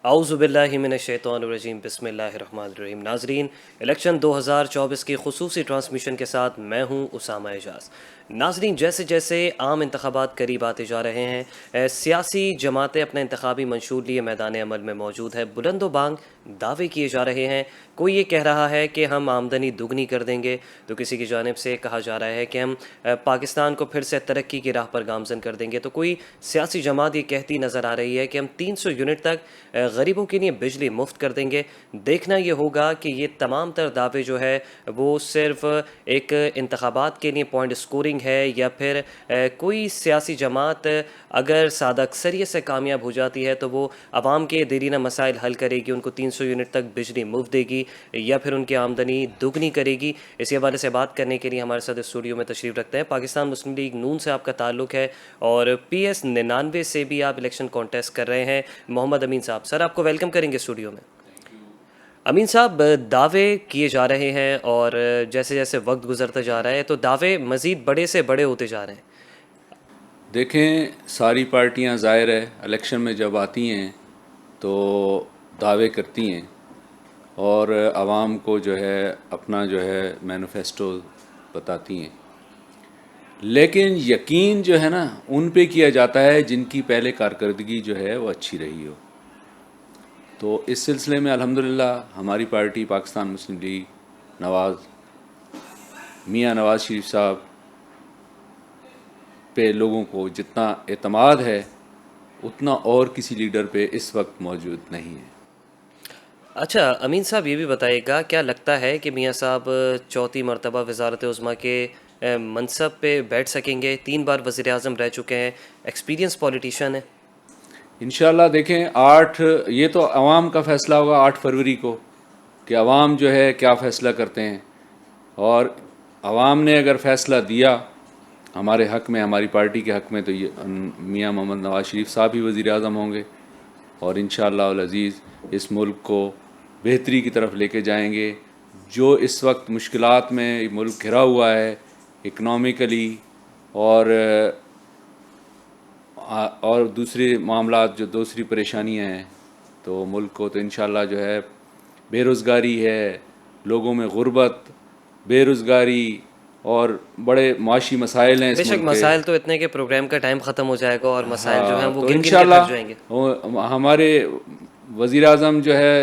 आऊज़ुबिल्लाहि मिनश्शैतानिर्रजीम बिस्मिल्लाहिर्रहमानिर्रहीम। नाजरीन, इलेक्शन 2024 की खुसूसी ट्रांसमिशन के साथ मैं हूँ उसामा एजाज। नाजरीन, जैसे जैसे आम इंतखाबात करीब आते जा रहे हैं, सियासी जमातें अपना इंतखाबी मंशूर लिए मैदान अमल में मौजूद है। बुलंदो बांग दावे किए जा रहे हैं। कोई ये कह रहा है कि हम आमदनी दुगनी कर देंगे, तो किसी की जानिब से कहा जा रहा है कि हम पाकिस्तान को फिर से तरक्की की राह पर गामजन कर देंगे। तो कोई सियासी जमात ये कहती नज़र आ रही है कि हम 300 यूनिट तक गरीबों के लिए बिजली मुफ्त कर देंगे। देखना ये होगा कि ये तमाम तर दावे जो है वो सिर्फ एक इंतखाबात के लिए पॉइंट स्कोरिंग है, या फिर कोई सियासी जमात अगर सादा अक्सरियत से कामयाब हो जाती है तो वो आवाम के देरीना मसाइल हल करेगी, उनको 300 यूनिट तक बिजली मुफ्त देगी, या फिर उनकी आमदनी दुगनी करेगी। इसी हवाले से बात करने के लिए हमारे साथ स्टूडियो में तशरीफ़ रखते हैं। पाकिस्तान मुस्लिम लीग नून से आपका ताल्लुक़ है और PS 99 से भी आप इलेक्शन कॉन्टेस्ट कर रहे हैं, मोहम्मद अमीन साहब। सर, आपको वेलकम करेंगे स्टूडियो में। अमीन साहब, दावे किए जा रहे हैं और जैसे जैसे वक्त गुजरता जा रहा है तो दावे मज़ीद बड़े से बड़े होते जा रहे हैं। देखें, सारी पार्टियां ज़ाहिर है इलेक्शन में जब आती हैं तो दावे करती हैं और आवाम को जो है अपना जो है मैनिफेस्टो बताती हैं, लेकिन यकीन जो है ना उन पे किया जाता है जिनकी पहले कारकर्दगी जो है वो अच्छी रही हो। तो इस सिलसिले में अल्हम्दुलिल्लाह हमारी पार्टी पाकिस्तान मुस्लिम लीग मियां नवाज़ शरीफ साहब पे लोगों को जितना एतमाद है उतना और किसी लीडर पे इस वक्त मौजूद नहीं है। अच्छा अमीन साहब, ये भी बताइएगा, क्या लगता है कि मियां साहब चौथी मरतबा वज़ारत उज़्मा के मनसब पे बैठ सकेंगे? 3 बार वज़ीर आज़म रह चुके हैं, एक्सपीरियंस पॉलिटिशियन है। इंशाल्लाह देखें, 8 ये तो अवाम का फ़ैसला होगा 8 फरवरी को कि अवाम जो है क्या फ़ैसला करते हैं, और अवाम ने अगर फ़ैसला दिया हमारे हक़ में, हमारी पार्टी के हक़ में, तो ये मियां मोहम्मद नवाज़ शरीफ साहब ही वज़ीर आज़म होंगे और इंशाअल्लाह अल अज़ीज़ इस मुल्क को बेहतरी की तरफ लेके जाएंगे। जो इस वक्त मुश्किलात में मुल्क घिरा हुआ है इकनॉमिकली और दूसरे मामलात, जो दूसरी परेशानियां हैं, तो मुल्क को तो इंशाअल्लाह जो है बेरोज़गारी है, लोगों में गुर्बत, बेरोज़गारी और बड़े माशी मसाइल हैं इस बेशक मुल्क के। मसाइल तो इतने के प्रोग्राम का टाइम ख़त्म हो जाएगा और मसाइल जो हैं वो तो गिन गिन के थक जाएंगे। हमारे वज़ीर आज़म जो है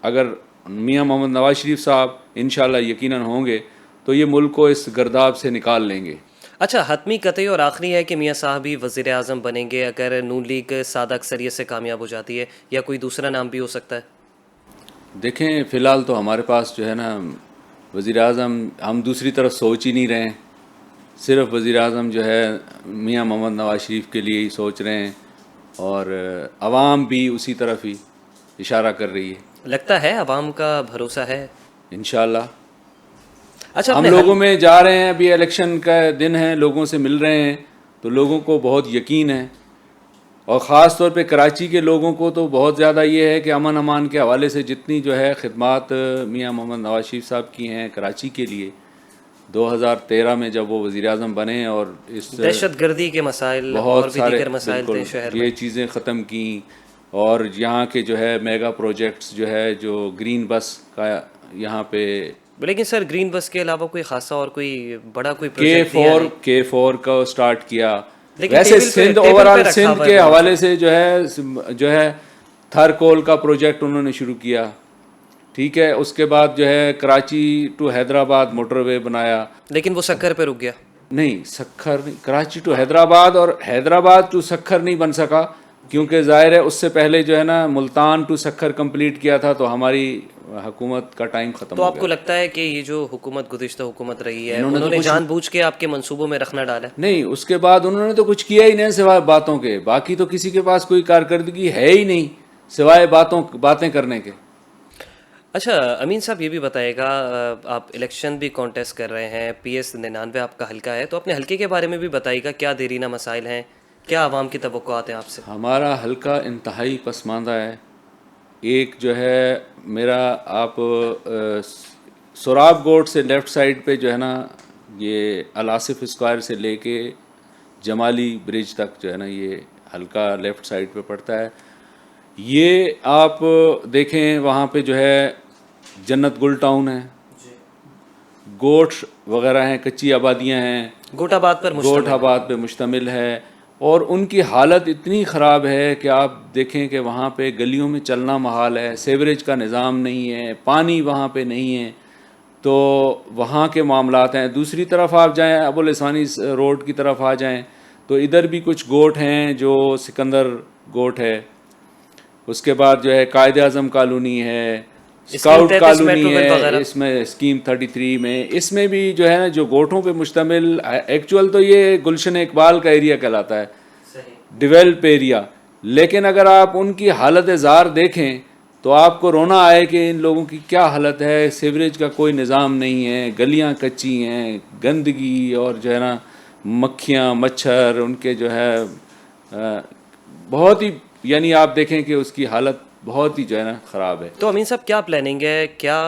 अगर मियां मोहम्मद नवाज़ शरीफ साहब इंशाअल्लाह यकीनन होंगे तो ये मुल्क को इस गर्दाब से निकाल लेंगे। अच्छा, हतमी कतई और आखिरी है कि मियां साहब ही वज़ीर आज़म बनेंगे अगर नून लीग सादा अक्सरियत से कामयाब हो जाती है, या कोई दूसरा नाम भी हो सकता है? देखें, फ़िलहाल तो हमारे पास जो है ना वज़ीर आज़म, हम दूसरी तरफ सोच ही नहीं रहे हैं, सिर्फ वज़ीर आज़म जो है मियां मोहम्मद नवाज़ शरीफ के लिए ही सोच रहे हैं और आवाम भी उसी तरफ ही इशारा कर रही है। लगता है आवाम का भरोसा है इंशाअल्लाह अच्छा, हम अपने लोगों में जा रहे हैं, अभी इलेक्शन का दिन है, लोगों से मिल रहे हैं तो लोगों को बहुत यकीन है, और ख़ास तौर पे कराची के लोगों को तो बहुत ज़्यादा ये है कि अमन अमान के हवाले से जितनी जो है खिदमात मियां मोहम्मद नवाज़ शरीफ साहब की हैं कराची के लिए 2013 में जब वो वज़ीर आज़म बने, और इस दहशतगर्दी के मसाइल बहुत और भी सारे दीगर मसाइल थे शहर ये में। चीज़ें ख़त्म की, और यहाँ के जो है मेगा प्रोजेक्ट्स जो है, जो ग्रीन बस का यहाँ पे लेकिन सर, ग्रीन बस के अलावा कोई खासा और कोई बड़ा कोई प्रोजेक्ट दिया नहीं। K4 का स्टार्ट किया। लेकिन वैसे सिंध, टेबल पे ओवरऑल रखा सिंध हुआ है के वो हवाले मसला। से जो है थरकोल का प्रोजेक्ट उन्होंने शुरू किया, ठीक है। उसके बाद जो है कराची टू हैदराबाद मोटरवे बनाया। लेकिन वो शक्कर पे रुक गया। नहीं, सखर नहीं, कराची टू हैदराबाद और हैदराबाद टू सखर नहीं बन सका, क्योंकि ज़ाहिर है उससे पहले जो है ना मुल्तान टू सखर कंप्लीट किया था, तो हमारी हुकूमत का टाइम ख़त्म तो हो आपको गया। लगता है कि ये जो हुकूमत गुज़िश्ता हुकूमत रही है, इन्होंने तो उन्होंने कुछ जानबूझ के आपके मंसूबों में रखना डाला है? नहीं, उसके बाद उन्होंने तो कुछ किया ही नहीं सिवाय बातों के, बाकी तो किसी के पास कोई कारकर्दगी है ही नहीं सिवाय बातें करने के। अच्छा अमीन साहब, ये भी बताइएगा, आप इलेक्शन भी कॉन्टेस्ट कर रहे हैं, PS 99 आपका हल्का है, तो अपने हल्के के बारे में भी बताइएगा, क्या देरीना मसाइल हैं, क्या आवाम की तवक्कुआत हैं आपसे? हमारा हल्का इंतहाई पसमानदा है। एक जो है मेरा, आप सोराब गोट से लेफ़्ट साइड पे जो है ना, ये अलासिफ स्क्वायर से लेके जमाली ब्रिज तक जो है ना, ये हल्का लेफ़्ट साइड पे पड़ता है। ये आप देखें वहाँ पे जो है जन्नत गुल टाउन है, गोठ वगैरह हैं, कच्ची आबादियाँ हैं, गोटाबाद पर मुश्तमिल है। गोठाबाद पे मुश्तमिल है, और उनकी हालत इतनी ख़राब है कि आप देखें कि वहाँ पे गलियों में चलना महाल है, सीवरेज का निज़ाम नहीं है, पानी वहाँ पे नहीं है, तो वहाँ के मामलात हैं। दूसरी तरफ आप जाएं, अबुल इस्वानी रोड की तरफ आ जाएं, तो इधर भी कुछ गोठ हैं, जो सिकंदर गोठ है, उसके बाद जो है कायद आज़म कॉलोनी है, स्काउट 33 कॉलोनी मेट्रो वेल है, वगैरह। इसमें स्कीम 33 में, इसमें भी जो है ना जो गोठों पे मुश्तमिल, एक्चुअल तो ये गुलशन इकबाल का एरिया कहलाता है, डेवलप एरिया, लेकिन अगर आप उनकी हालत ज़ार देखें तो आपको रोना आए कि इन लोगों की क्या हालत है। सीवरेज का कोई निज़ाम नहीं है, गलियां कच्ची हैं, गंदगी, और जो है ना मक्खियाँ मच्छर उनके जो है बहुत ही, यानी आप देखें कि उसकी हालत बहुत ही जो है ना ख़राब है। तो अमीन साहब क्या प्लानिंग है, क्या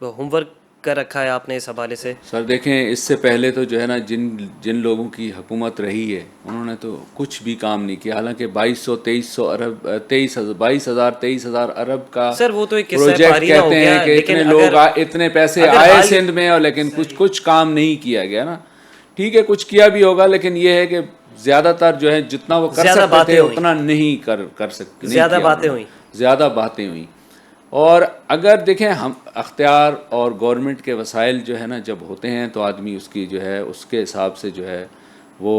होमवर्क कर रखा है आपने इस हवाले से? सर देखें, इससे पहले तो जो है ना जिन जिन लोगों की हुकूमत रही है उन्होंने तो कुछ भी काम नहीं किया। हालांकि 2200 अरब 22,000 अरब का सर वो तो एक किस्सा प्रोजेक्ट पारीना हो कहते गया, हैं कि लेकिन इतने लोग अगर इतने पैसे अगर आए हाल सिंध में, और लेकिन कुछ काम नहीं किया गया ना। ठीक है, कुछ किया भी होगा, लेकिन ये है कि ज़्यादातर जो है जितना वो कर ज्यादा सकते बातें थे हुई, उतना नहीं कर सकते, नहीं ज्यादा किया बातें उन्होंने। हुई। ज़्यादा बातें हुई। और अगर देखें, हम अख्तियार और गवर्नमेंट के वसाइल जो है ना जब होते हैं तो आदमी उसकी जो है उसके हिसाब से जो है वो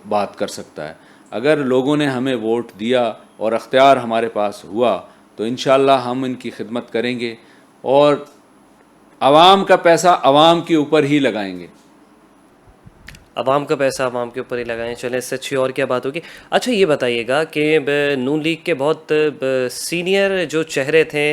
बात कर सकता है। अगर लोगों ने हमें वोट दिया और अख्तियार हमारे पास हुआ तो इंशाअल्लाह हम इनकी खिदमत करेंगे, और आवाम का पैसा आवाम के ऊपर ही लगाएंगे। अवाम का पैसा अवाम के ऊपर ही लगाएं, चलें, इससे अच्छी और क्या बात होगी। अच्छा ये बताइएगा कि नून लीग के बहुत सीनियर जो चेहरे थे,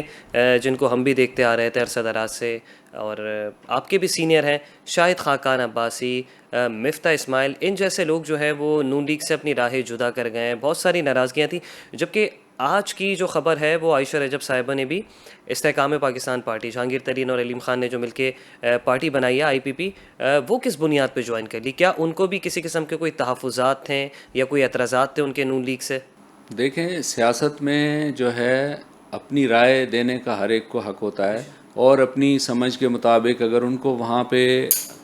जिनको हम भी देखते आ रहे थे अरसा दराज से, और आपके भी सीनियर हैं, शाहिद खाकान अब्बासी, मिफ्ता इस्माइल, इन जैसे लोग जो हैं वो नून लीग से अपनी राहें जुदा कर गए हैं। बहुत सारी नाराज़गियाँ थी, जबकि आज की जो खबर है वो आयशा रजब साहिबा ने भी इस्तेहकाम पाकिस्तान पार्टी, जहांगीर तरीन और अलीम खान ने जो मिलके पार्टी बनाई है IPP, वो किस बुनियाद पे ज्वाइन कर ली? क्या उनको भी किसी किस्म के कोई तहफ़्फ़ुज़ात थे या कोई एतराज़ात थे उनके नून लीग से? देखें, सियासत में जो है अपनी राय देने का हर एक को हक होता है, और अपनी समझ के मुताबिक अगर उनको वहाँ पे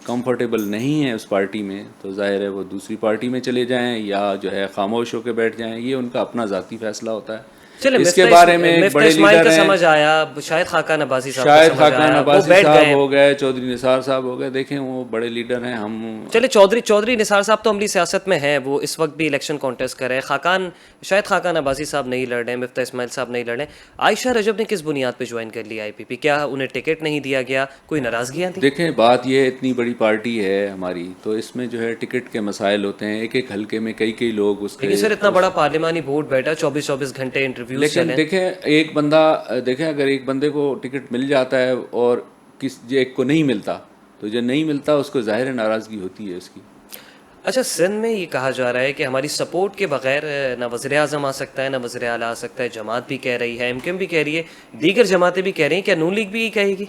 कंफर्टेबल नहीं है उस पार्टी में, तो जाहिर है वो दूसरी पार्टी में चले जाएं या जो है खामोश होकर बैठ जाएं। ये उनका अपना ज़ाती फ़ैसला होता है। चले, इसके बारे में एक मिफ्ता बड़े इस्माइल लीडर का हैं, समझ आया, शाहिद खाकान अब्बासी साहब का शाहिद समझ खाकान आया, वो अब्बासी बैठ साहब गए। हो गए, चौधरी निसार साहब हो गए। देखें, वो बड़े लीडर हैं। हम चले, चौधरी निसार साहब तो अमली सियासत में हैं, वो इस वक्त भी इलेक्शन कॉन्टेस्ट कर रहे हैं। शाहिद खाकान अब्बासी साहब नहीं लड़ रहे हैं, मिफ्ता इस्माइल साहब नहीं लड़ रहे हैं। आयशा रजब ने किस बुनियाद पे ज्वाइन कर लिया IPP? क्या उन्हें टिकट नहीं दिया गया? कोई नाराज़गियाँ थी? देखें, बात ये है, इतनी बड़ी पार्टी है हमारी, तो इसमें जो है टिकट के मसाइल होते हैं। एक एक हल्के में कई लोग उसके, लेकिन सर इतना बड़ा पार्लिमानी वोट बैठा, 24 घंटे इंटरव्यूज लेकिन चले। देखें एक बंदा, देखें अगर एक बंदे को टिकट मिल जाता है और एक को नहीं मिलता, तो जो नहीं मिलता उसको ज़ाहिर नाराज़गी होती है उसकी। अच्छा, सिंध में ये कहा जा रहा है कि हमारी सपोर्ट के बगैर ना वज़ीर आज़म आ सकता है, ना वज़ीर आला आ सकता है। जमात भी कह रही है, MKM भी कह रही है, दीगर जमातें भी कह रही हैं, क्या नून लीग भी यही कहेगी?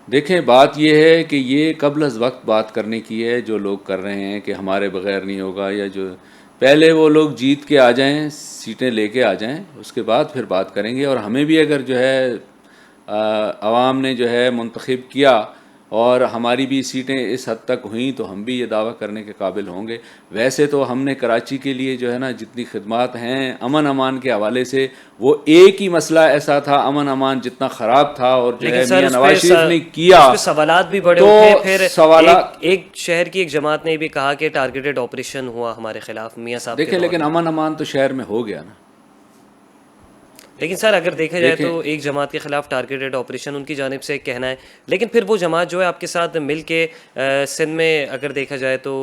देखें, बात यह है कि ये कब्ल अज़ वक्त बात करने की है जो लोग कर रहे हैं कि हमारे बगैर नहीं होगा, या जो पहले वो लोग जीत के आ जाएं, सीटें लेके आ जाएं, उसके बाद फिर बात करेंगे। और हमें भी अगर जो है आवाम ने जो है मुंतखब किया और हमारी भी सीटें इस हद तक हुई, तो हम भी ये दावा करने के काबिल होंगे। वैसे तो हमने कराची के लिए जो है ना जितनी खिदमात हैं अमन अमान के हवाले से, वो एक ही मसला ऐसा था, अमन अमान जितना ख़राब था, और जो है मियां नवाज शरीफ ने किया, सवालात भी बड़े तो उठे। फिर सवालात, एक शहर की एक जमात ने भी कहा कि टारगेटेड ऑपरेशन हुआ हमारे खिलाफ मियां साहब के देखें, दौर लेकिन में। अमन अमान तो शहर में हो गया ना। लेकिन सर अगर देखा जाए देखें, तो एक जमात के खिलाफ टारगेटेड ऑपरेशन उनकी जानिब से कहना है, लेकिन फिर वो जमात जो है आपके साथ मिल के सिंध में अगर देखा जाए तो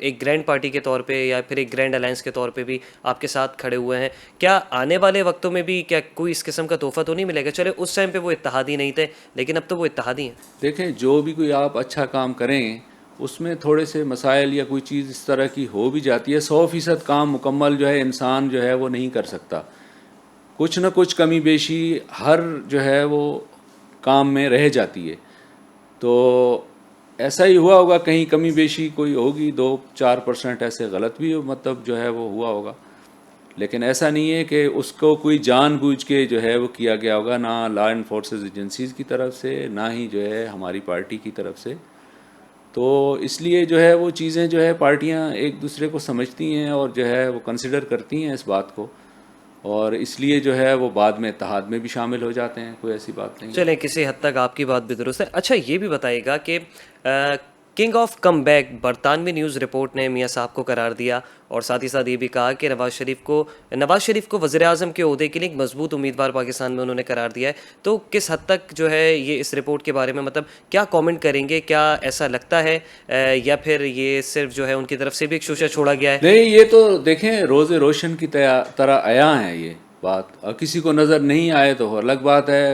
एक ग्रैंड पार्टी के तौर पे या फिर एक ग्रैंड अलायंस के तौर पे भी आपके साथ खड़े हुए हैं। क्या आने वाले वक्तों में भी क्या कोई इस किस्म का तोहफा तो नहीं मिलेगा? चले, उस टाइम पे वो इत्तेहादी नहीं थे, लेकिन अब तो वो इत्तेहादी हैं। देखें, जो भी कोई आप अच्छा काम करें उसमें थोड़े से मसाइल या कोई चीज़ इस तरह की हो भी जाती है। 100% काम मुकम्मल जो है इंसान जो है वो नहीं कर सकता। कुछ न कुछ कमी बेशी हर जो है वो काम में रह जाती है। तो ऐसा ही हुआ होगा, कहीं कमी बेशी कोई होगी, 2-4% ऐसे गलत भी मतलब जो है वो हुआ होगा। लेकिन ऐसा नहीं है कि उसको कोई जानबूझ के जो है वो किया गया होगा, ना लॉ एनफोर्सेस एजेंसीज की तरफ से, ना ही जो है हमारी पार्टी की तरफ से। तो इसलिए जो है वो चीज़ें जो है पार्टियां एक दूसरे को समझती हैं और जो है वो कंसिडर करती हैं इस बात को, और इसलिए जो है वो बाद में इत्तेहाद में भी शामिल हो जाते हैं, कोई ऐसी बात नहीं है। चलें, किसी हद तक आपकी बात भी दुरुस्त है। अच्छा, ये भी बताइएगा कि किंग ऑफ कमबैक बरतानवी न्यूज़ रिपोर्ट ने मियां साहब को करार दिया और साथ ही साथ ये भी कहा कि नवाज शरीफ को वज़ीर आज़म के ओहदे के लिए एक मजबूत उम्मीदवार पाकिस्तान में उन्होंने करार दिया है। तो किस हद तक जो है ये इस रिपोर्ट के बारे में, मतलब क्या कमेंट करेंगे? क्या ऐसा लगता है या फिर ये सिर्फ जो है उनकी तरफ से भी एक शोशा छोड़ा गया है? नहीं, ये तो देखें रोज़े रोशन की तरह आया है ये बात, और किसी को नज़र नहीं आए तो अलग बात है।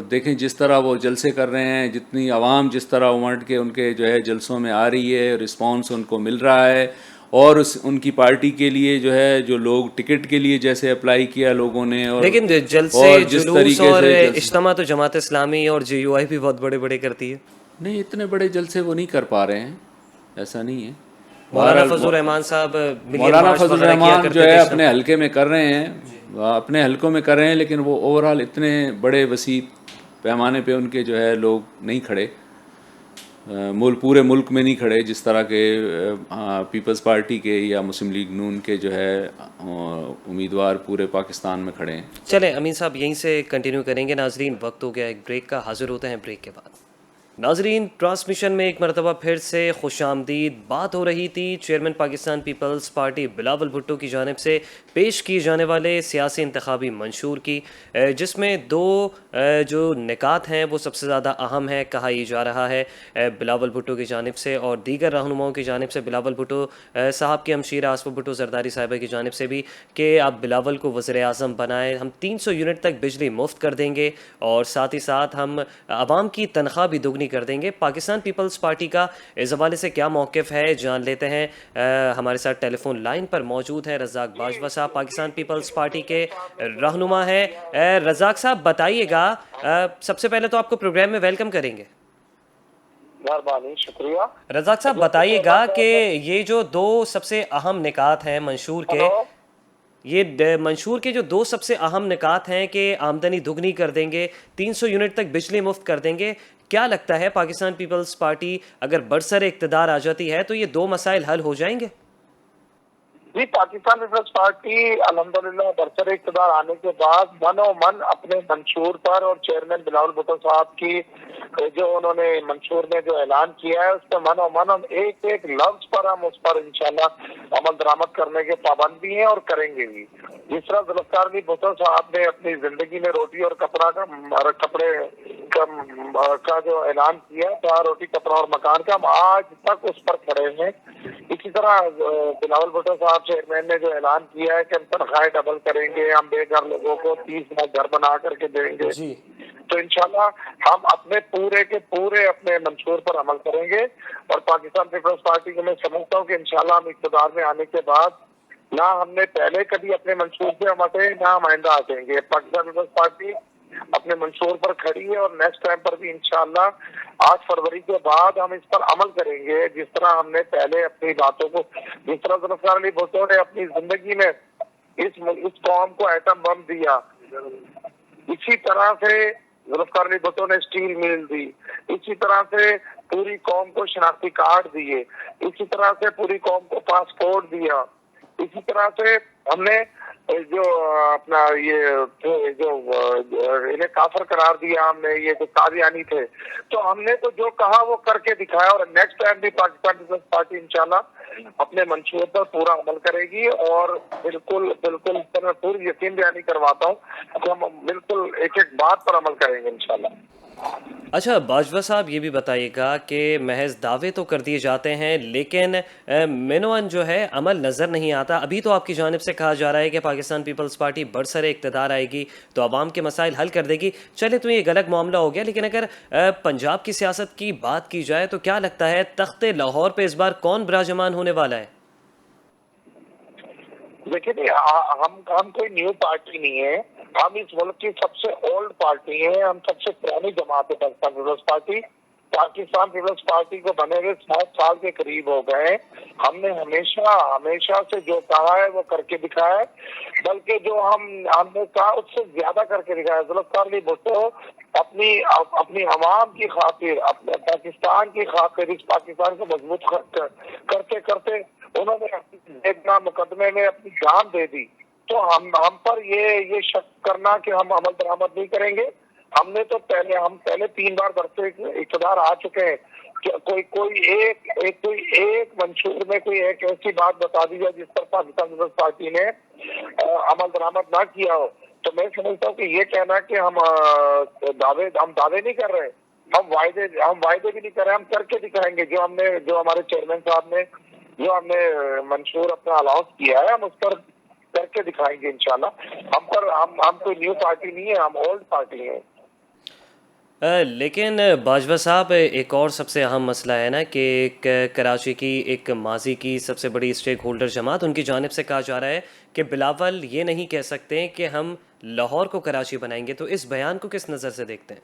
देखें जिस तरह वो जलसे कर रहे हैं, जितनी आवाम जिस तरह उमड़ के उनके जो है जलसों में आ रही है, रिस्पांस उनको मिल रहा है, और उनकी पार्टी के लिए जो है जो लोग टिकट के लिए जैसे अप्लाई किया लोगों ने, लेकिन जलसे, जुलूस और इज्तिमा तो जमात इस्लामी और JUI भी बहुत बड़े बड़े करती है। नहीं, इतने बड़े जलसे वो नहीं कर पा रहे हैं, ऐसा नहीं है। मौलाना फजल रहमान साहब मौलाना फजल रहमान जो है अपने हलके में कर रहे हैं, अपने हलकों में कर रहे हैं, लेकिन वो ओवरऑल इतने बड़े वसी पैमाने पे उनके जो है लोग नहीं खड़े, पूरे मुल्क में नहीं खड़े जिस तरह के पीपल्स पार्टी के या मुस्लिम लीग नून के जो है उम्मीदवार पूरे पाकिस्तान में खड़े हैं। चलें अमीन साहब, यहीं से कंटिन्यू करेंगे। नाजरीन, वक्त हो गया एक ब्रेक का, हाजिर होते हैं ब्रेक के बाद। नाजरीन, ट्रांसमिशन में एक मरतबा फिर से खुशामदीद। बात हो रही थी चेयरमैन पाकिस्तान पीपल्स पार्टी बिलावल भुट्टो की जानिब से पेश किए जाने वाले सियासी इंतखाबी मंशूर की, जिसमें दो जो निकात हैं वो सबसे ज़्यादा अहम है। कहा यह जा रहा है बिलावल भुट्टो की जानिब से और दीगर रहनुमाओं की जानिब से, बिलावल भुट्टो साहब की हमशीरा आसफ़ा भुट्टो जरदारी साहिबा की जानिब से भी, कि आप बिलावल को वज़ीर आज़म बनाएं, हम 300 यूनिट तक बिजली मुफ्त कर देंगे और साथ ही साथ हम आवाम की तनख्वाह भी दुगनी कर देंगे। पाकिस्तान पीपल्स पार्टी का इस हवाले से क्या मौक़िफ़ है, जान लेते हैं। हमारे साथ टेलीफोन लाइन पर मौजूद है रज़ाक बाजवा साहब, पाकिस्तान पीपल्स पार्टी के रहनुमा है। रज़ाक साहब बताइएगा, सबसे पहले तो आपको प्रोग्राम में वेलकम करेंगे। मेहरबानी, शुक्रिया। रज़ाक साहब बताइएगा कि ये जो दो सबसे अहम निकात हैं मंशूर के, मंशूर के जो दो सबसे अहम निकात हैं कि आमदनी दुगनी कर देंगे, 300 यूनिट तक बिजली मुफ्त कर देंगे, क्या लगता है पाकिस्तान पीपल्स पार्टी अगर बरसरे इक़्तिदार आ जाती है तो ये दो मसाइल हल हो जाएंगे? जी, पाकिस्तान पीपल्स पार्टी अल्हम्दुलिल्लाह बरसरे इक़्तिदार आने के बाद मन अपने मंशूर पर और चेयरमैन बिलावल भुट्टो साहब की जो उन्होंने मंशूर में जो ऐलान किया है उस पर मन हम एक एक लफ्ज पर हम उस पर इंशाल्लाह अमल दरामद करने के पाबंद भी हैं और करेंगे भी। जिस तरह ज़ुल्फ़िकार अली भुट्टो साहब ने अपनी जिंदगी में रोटी और कपड़े का जो ऐलान किया था, रोटी कपड़ा और मकान का, हम आज तक उस पर खड़े हैं। इसी तरह बिलावल भुट्टो साहब चेयरमैन ने जो ऐलान किया है कि हम तनख्वाहें डबल करेंगे, हम बेघर लोगों को 30 लाख घर बना करके देंगे, तो इंशाल्लाह हम अपने पूरे के पूरे अपने मंशूर पर अमल करेंगे। और पाकिस्तान पीपल्स पार्टी को मैं समझता हूँ कि इंशाल्लाह हम इक़्तिदार में आने के बाद ना हमने पहले कभी अपने मंशूर से हम हटे, ना हम आइंदा हटेंगे। पाकिस्तान पीपल्स पार्टी अपने मंशूर पर खड़ी है और नेक्स्ट टाइम पर भी इंशाल्लाह 8 फरवरी के बाद हम इस पर अमल करेंगे। जिस तरह हमने पहले अपनी बातों को, जिस तरह ज़ुल्फ़िकार अली भुट्टो ने अपनी जिंदगी में इस कौम को एटम बम दिया, इसी तरह से ज़ुल्फ़िकार अली भुट्टो ने स्टील मिल दी, इसी तरह से पूरी कौम को शनाख्ती कार्ड दिए, इसी तरह से पूरी कौम को पासपोर्ट दिया, इसी तरह से हमने जो अपना ये जो इन्हें काफिर करार दिया, हमने ये जो कादियानी थे, तो हमने तो जो कहा वो करके दिखाया। और नेक्स्ट टाइम भी पाकिस्तान पीपल्स पार्टी इंशाल्लाह अपने मंशूर पर पूरा अमल करेगी और बिल्कुल बिल्कुल मैं पूरी यकीन बयानी करवाता हूँ कि हम बिल्कुल एक एक बात पर अमल करेंगे इंशाल्लाह। अच्छा बाजवा साहब, ये भी बताइएगा कि महज दावे तो कर दिए जाते हैं लेकिन मेनोअन जो है अमल नज़र नहीं आता। अभी तो आपकी जानिब से कहा जा रहा है कि पाकिस्तान पीपल्स पार्टी बरसरे इक़्तिदार आएगी तो आवाम के मसाइल हल कर देगी। चले तो ये एक अलग मामला हो गया, लेकिन अगर पंजाब की सियासत की बात की जाए तो क्या लगता है तख्ते लाहौर पे इस बार कौन विराजमान होने वाला है? देखिए, हम कोई न्यू पार्टी नहीं है, हम इस मुल्क की सबसे ओल्ड पार्टी है, हम सबसे पुरानी जमात है पाकिस्तान पीपल्स पार्टी। पाकिस्तान पीपल्स पार्टी को बने हुए 7 साल के करीब हो गए। हमने हमेशा हमेशा से जो कहा है वो करके दिखाया है, बल्कि जो हमने कहा उससे ज्यादा करके दिखाया। जुल्फ़िकार अली भुट्टो अपनी अवाम की खातिर, अपने पाकिस्तान की खातिर, इस पाकिस्तान को मजबूत करते करते उन्होंने अपने मुकदमे में अपनी जान दे दी। तो हम पर ये शक करना कि हम अमल दरामद नहीं करेंगे। हमने तो पहले 3 बार बरसे इक़्तिदार आ चुके हैं। कोई एक मंशूर में कोई एक ऐसी बात बता दी जाए जिस पर पाकिस्तान पीपल्स पार्टी ने अमल दरामद ना किया हो, तो मैं समझता हूँ कि ये कहना कि हम दावे नहीं कर रहे, हम वायदे भी नहीं कर रहे, हम करके दिखाएंगे। जो हमारे चेयरमैन साहब ने जो हमने मंशूर अपना अलाउंस किया है, हम उस पर करके दिखाएंगे इंशाल्लाह। हम कोई न्यू पार्टी नहीं है, हम ओल्ड पार्टी है। लेकिन बाजवा साहब, एक और सबसे अहम मसला है ना कि कराची की एक माजी की सबसे बड़ी स्टेक होल्डर जमात, उनकी जानिब से कहा जा रहा है कि बिलावल ये नहीं कह सकते कि हम लाहौर को कराची बनाएंगे। तो इस बयान को किस नज़र से देखते हैं?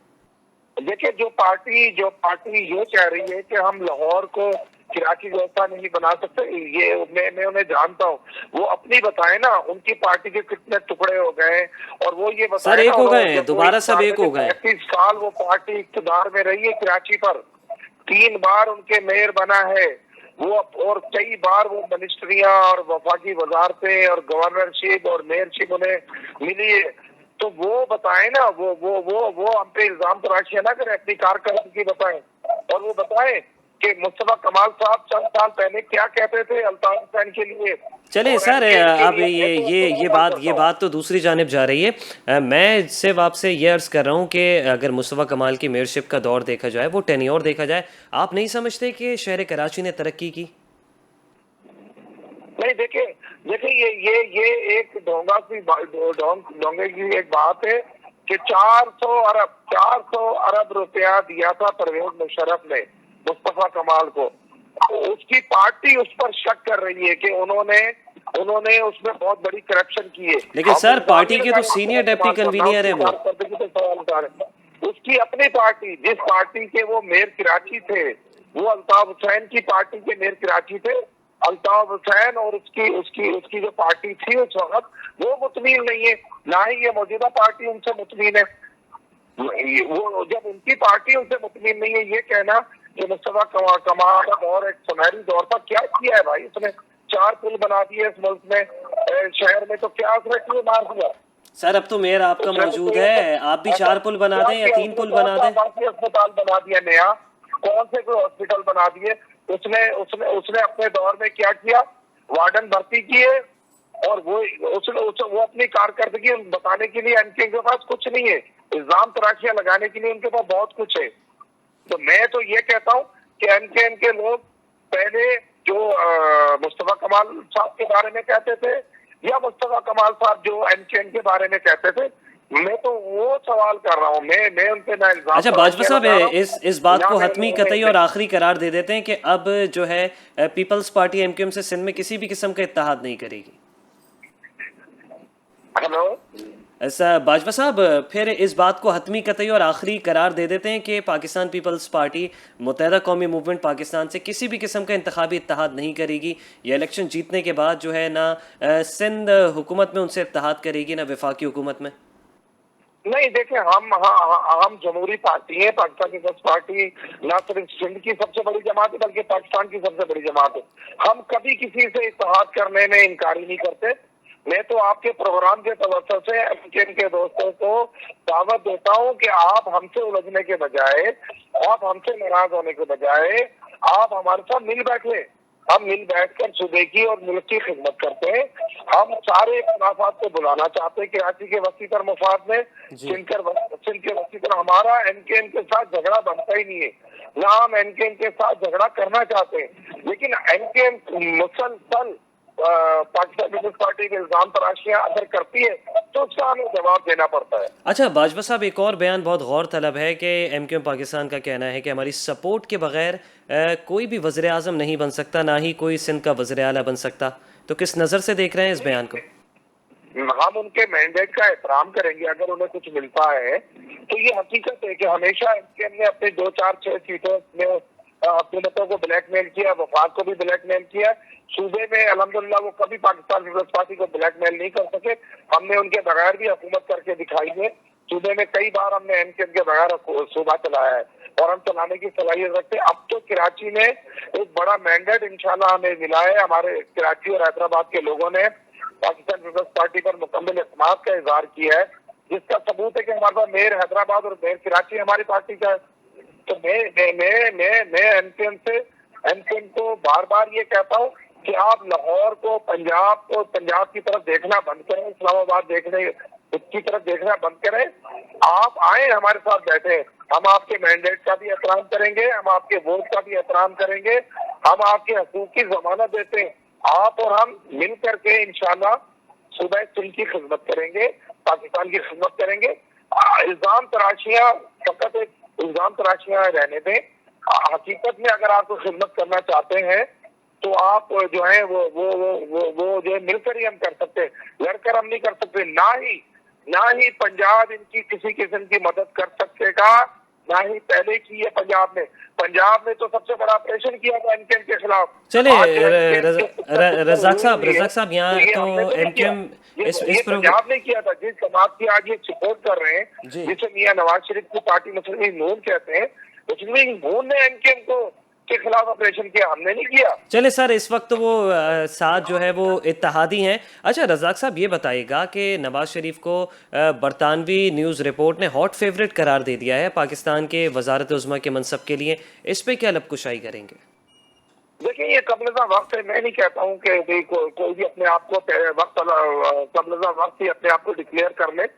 देखिए, जो पार्टी ये कह रही है कि हम लाहौर को कराची जैसा नहीं बना सकते, ये मैं उन्हें जानता हूँ। वो अपनी बताए ना, उनकी पार्टी के कितने टुकड़े हो गए, और वो ये बताए सर एक ना, हो गए हैं, दोबारा सब एक हो गए। 35 साल वो पार्टी इक़्तिदार में रही है कराची पर, 3 बार उनके मेयर बना है वो, और कई बार वो मिनिस्ट्रियां और वफाकी वजारतें और गवर्नरशिप और मेयरशिप उन्हें मिली है। तो वो बताए ना, वो हम पे इल्जाम तराशियां ना करें, अपनी कारकर्दगी बताएं, और वो बताएं कि मुस्तफा कमाल साहब चंद साल पहले क्या कहते थे अल्ताफ हुसैन के लिए। चले सर, अब ये बात तो दूसरी जानिब जा रही है। मैं सिर्फ आपसे ये अर्ज़ कर रहा हूँ कि अगर मुस्तफ़ा कमाल की मेयरशिप का दौर देखा जाए, वो टेन्योर देखा जाए, आप नहीं समझते कि शहर कराची ने तरक्की की? नहीं, देखिए ये एक ढोंगे की एक बात है कि 400 अरब रुपया दिया था परवेज मुशर्रफ ने मुस्तफा कमाल को। उसकी पार्टी उस पर शक कर रही है कि उन्होंने उसमें बहुत बड़ी करप्शन की है। लेकिन सर, पार्टी के तो सीनियर डिप्टी कन्वीनर है वो। उसकी अपनी पार्टी, जिस पार्टी के वो मेयर कराची थे, वो अल्ताफ हुसैन की पार्टी के मेयर कराची थे। अल्ताफ हुसैन और उसकी जो पार्टी थी उस वक्त, वो मुतमीन नहीं है, ना ही ये मौजूदा पार्टी उनसे मुतमीन है। वो जब उनकी पार्टी उनसे मुतमीन नहीं है, ये कहना कि मुस्तफा कमाल और एक सुनहरी दौर पर क्या किया है भाई, उसने 4 पुल बना दिए इस मुल्क में, शहर में, तो क्या उसने क्यों मार दिया? सर अब तो मेयर आपका मौजूद है, आप भी 4 पुल बना दें या 3 पुल बना दें। अस्पताल बना दिया नया, कौन से कोई हॉस्पिटल बना दिए? उसने अपने दौर में क्या किया? वार्डन भर्ती किए, और वो अपनी कारकर्दगी बताने के लिए एनके के पास कुछ नहीं है, इल्जाम तराशियां लगाने के लिए उनके पास बहुत कुछ है। तो मैं तो ये कहता हूँ कि एनके लोग पहले जो मुस्तफा कमाल साहब के बारे में कहते थे, या मुस्तफा कमाल साहब जो एनके के बारे में कहते थे, मैं तो वो सवाल कर रहा हूँ, मैं उनपे ना इल्जाम। अच्छा बाजवा साहब, इस बात को हतमी, कतई और आखिरी करार दे देते हैं कि अब जो है पीपल्स पार्टी एमक्यूएम से सिंध में किसी भी किस्म का इत्तेहाद नहीं करेगी। हेलो ऐसा बाजवा साहब, फिर इस बात को हतमी, कतई और आखिरी करार दे देते हैं कि पाकिस्तान पीपल्स पार्टी मुत्तहिदा कौमी मूवमेंट पाकिस्तान से किसी भी किस्म का इंतखाबी इत्तेहाद नहीं करेगी। ये इलेक्शन जीतने के बाद जो है ना सिंध हुकूमत में उनसे इत्तेहाद करेगी, ना वफाकी हुकूमत में। नहीं, देखिए, हम जमहूरी पार्टी है। पाकिस्तान पीपल्स पार्टी ना सिर्फ सिंध की सबसे बड़ी जमात है, बल्कि पाकिस्तान की सबसे बड़ी जमात है। हम कभी किसी से इत्तेहाद करने में इनकारी नहीं करते। मैं तो आपके प्रोग्राम के तवज्जो से एमकेएम के दोस्तों को दावत देता हूं कि आप हमसे उलझने के बजाय, आप हमसे नाराज होने के बजाय, आप हमारे साथ मिल बैठे। हम मिल बैठकर सूबे की और मुल्क की खिदमत करते हैं। हम सारे मुनाफात को बुलाना चाहते हैं कराची के वसीतर मुफाद में। सिंध के वसीतर हमारा एनकेएम के साथ झगड़ा बनता ही नहीं है, ना हम एनकेएम के साथ झगड़ा करना चाहते हैं। लेकिन एनकेएम मुसलसल पाकिस्तान पीपल्स पार्टी के इल्जाम तराशियां अगर करती है तो उसका हमें जवाब देना पड़ता है। अच्छा बाजवा साहब, एक और बयान बहुत गौर तलब है कि एमक्यूएम पाकिस्तान का कहना है कि हमारी सपोर्ट के बगैर कोई भी वज़ीर आज़म नहीं बन सकता, ना ही कोई सिंध का वज़ीर आला बन सकता। तो किस नज़र से देख रहे हैं इस बयान को? हम उनके मैंडेट का एहतराम करेंगे अगर उन्हें कुछ मिलता है। तो ये हकीकत है कि हमेशा एमकेएम ने अपने 2, 4, 6 सीटों में हुकूमतों को ब्लैकमेल किया, वफाक को भी ब्लैकमेल किया। सूबे में अल्हम्दुलिल्लाह वो कभी पाकिस्तान पीपल्स पार्टी को ब्लैकमेल नहीं कर सके। हमने उनके बगैर भी हुकूमत करके दिखाई है। सूबे में कई बार हमने एमकेएम के बगैर सूबा चलाया है और हम चलाने की सलाहियत रखते हैं। अब तो कराची में एक बड़ा मैंडेट इंशाल्लाह हमें मिला है। हमारे कराची और हैदराबाद के लोगों ने पाकिस्तान पीपल्स पार्टी पर मुकम्मल एतमाद का इजहार किया है, जिसका सबूत है कि हमारे पास मेयर हैदराबाद और मेयर कराची हमारी पार्टी का है। तो मैं एमकेएम को बार बार ये कहता हूँ कि आप लाहौर को पंजाब की तरफ देखना बंद करें, इस्लामाबाद देखने उसकी तरफ देखना बंद करें। आप आए हमारे साथ बैठे, हम आपके मैंडेट का भी एहतराम करेंगे, हम आपके वोट का भी एहतराम करेंगे, हम आपके हकूक की जमानत देते हैं। आप और हम मिल करके इंशाल्लाह सुबह सिंध की खिदमत करेंगे, पाकिस्तान की खिदमत करेंगे। इल्जाम तराशियां फकत एक इल्जाम तराशियां रहने दें। हकीकत में अगर आपको खिदमत करना चाहते हैं तो आप जो है वो जो है मिलकर ही हम कर सकते हैं, लड़कर हम नहीं कर सकते। ना ही पंजाब इनकी किसी किस्म की मदद कर सकेगा, ना ही पहले की है पंजाब में तो सबसे बड़ा ऑपरेशन किया था एमकेएम के खिलाफ। चले आज जो MKM के रजाक साहब यहाँ ये तो हमने नहीं किया। एमकेएम ये इस प्रोग्राम पंजाब ने किया था। जिस समाज की आज ये सपोर्ट कर रहे हैं, जी जिसे मियां नवाज शरीफ की पार्टी मुस्लिम लीग नून कहते हैं, मुस्लिम लीग नून ने एमकेएम को के खिलाफ ऑपरेशन किया, हमने नहीं किया। चले सर, इस वक्त वो साथ जो है वो इत्तेहादी हैं। अच्छा रजाक साहब ये बताइएगा कि नवाज शरीफ को बरतानवी न्यूज़ रिपोर्ट ने हॉट फेवरेट करार दे दिया है पाकिस्तान के वजारत उज़्मा के मनसब के लिए, इस पे क्या लबकुशाई करेंगे? देखिए ये कबलजा वक्त है। मैं नहीं कहता हूँ कि भाई कोई भी अपने आप को कबलजा वक्त ही अपने आप को डिक्लेयर कर ले।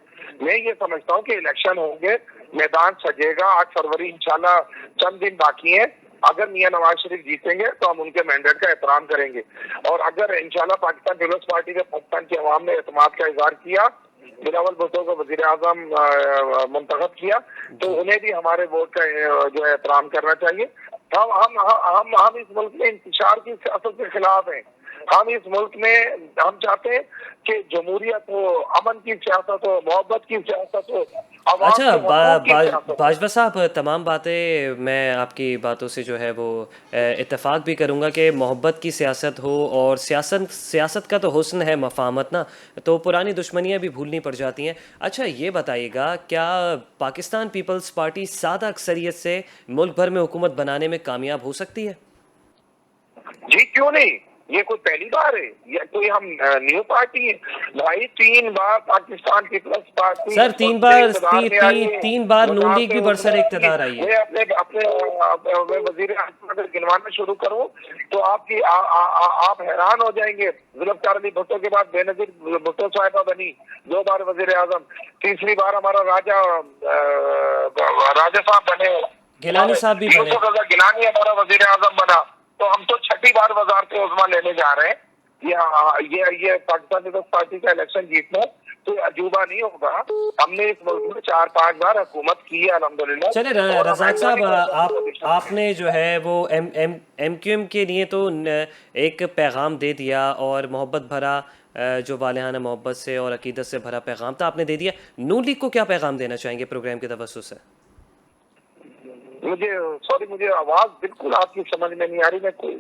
मैं ये समझता हूँ कि इलेक्शन होंगे, मैदान सजेगा। 8 फरवरी इंशाल्लाह चंद दिन बाकी है। अगर मियां नवाज शरीफ जीतेंगे तो हम उनके मैंडेट का एहतराम करेंगे, और अगर इंशाल्लाह पाकिस्तान पीपल्स पार्टी ने पाकिस्तान की अवाम ने एतमाद का इजहार किया, बिलावल भुट्टो को वजीर आजम मुंतखब किया, तो उन्हें भी हमारे वोट का जो है एहतराम करना चाहिए। हम इस मुल्क में इंतशार की सियासत के खिलाफ हैं। हम इस मुल्क में हम चाहते हैं कि जमहूरियत हो, अमन की सियासत हो, मोहब्बत की सियासत हो, अवाम अच्छा के हकूक की सियासत हो। बाजवा साहब, तमाम बातें मैं आपकी बातों से जो है वो इत्तेफाक भी करूंगा कि मोहब्बत की सियासत हो, और सियासत का तो हुस्न है मफाहमत ना, तो पुरानी दुश्मनियां भी भूलनी पड़ जाती हैं। अच्छा ये बताइएगा, क्या पाकिस्तान पीपल्स पार्टी सादा अक्सरियत से मुल्क भर में हुकूमत बनाने में कामयाब हो सकती है? जी क्यों नहीं, ये कोई पहली बार है? ये कोई हम न्यू पार्टी है भाई? 3 बार पाकिस्तान पीपल्स पार्टी सर तीन बार नून लीग भी बरसर इक़्तिदार आई है। मैं अपने वजीर आज़म अगर गिनवाना शुरू करूं तो आप हैरान हो जाएंगे। जुल्फ़िकार अली भुट्टो के बाद बेनज़ीर भुट्टो साहिबा बनी 2 बार वजीर आज़म। तीसरी बार हमारा राजा साहब बने, गिलानी साहब भी बने। यूसुफ रज़ा गिलानी हमारा वजीर आज़म बना। तो हम तो 6ठी बार वज़ारत उज़्मा लेने जा रहे हैं। ये पाकिस्तान पीपल्स पार्टी का इलेक्शन जीतना तो अजूबा नहीं होगा। हमने इस मुल्क में 4-5 बार हुकूमत की है अल्हम्दुलिल्लाह। चले रज़ाक साहब, आपने जो है वो एमक्यूएम के लिए तो एक पैगाम दे दिया, और मोहब्बत भरा जो वालिहाना मोहब्बत से और अकीदत से भरा पैगाम था आपने दे दिया। नून लीग को क्या पैगाम देना चाहेंगे प्रोग्राम के तवस्सुस से? मुझे आवाज बिल्कुल आपकी समझ में नहीं आ रही। मैं कोई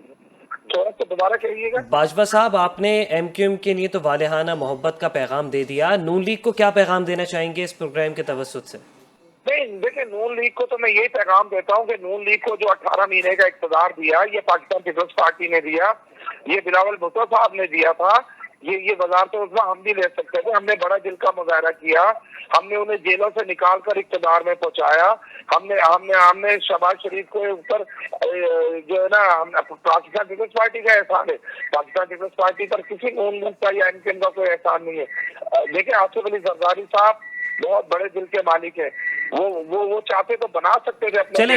थोड़ा सा दोबारा कहिएगा। बाजवा साहब, आपने एमक्यूएम के लिए तो वालिहाना मोहब्बत का पैगाम दे दिया, नून लीग को क्या पैगाम देना चाहेंगे इस प्रोग्राम के तवस्सुस से? नहीं देखिए, नून लीग को तो मैं यही पैगाम देता हूँ कि नून लीग को जो 18 महीने का इक़्तिदार दिया, ये पाकिस्तान पीपल्स पार्टी ने दिया, ये बिलावल भुट्टो साहब ने दिया था। ये वज़ारत उज़्मा हम भी ले सकते थे। हमने बड़ा दिल का मुजाहरा किया। हमने उन्हें जेलों से निकाल कर इक़्तिदार में पहुंचाया। हमने शहबाज शरीफ को ऊपर जो है ना, पाकिस्तान पीपल्स पार्टी का एहसान है। पाकिस्तान पीपल्स पार्टी पर किसी नून लीग का या एमकेएम का कोई एहसान नहीं है। देखिए आसिफ अली जरदारी साहब बहुत बड़े दिल के मालिक है। वो चाहते तो बना सकते थे अपने। चले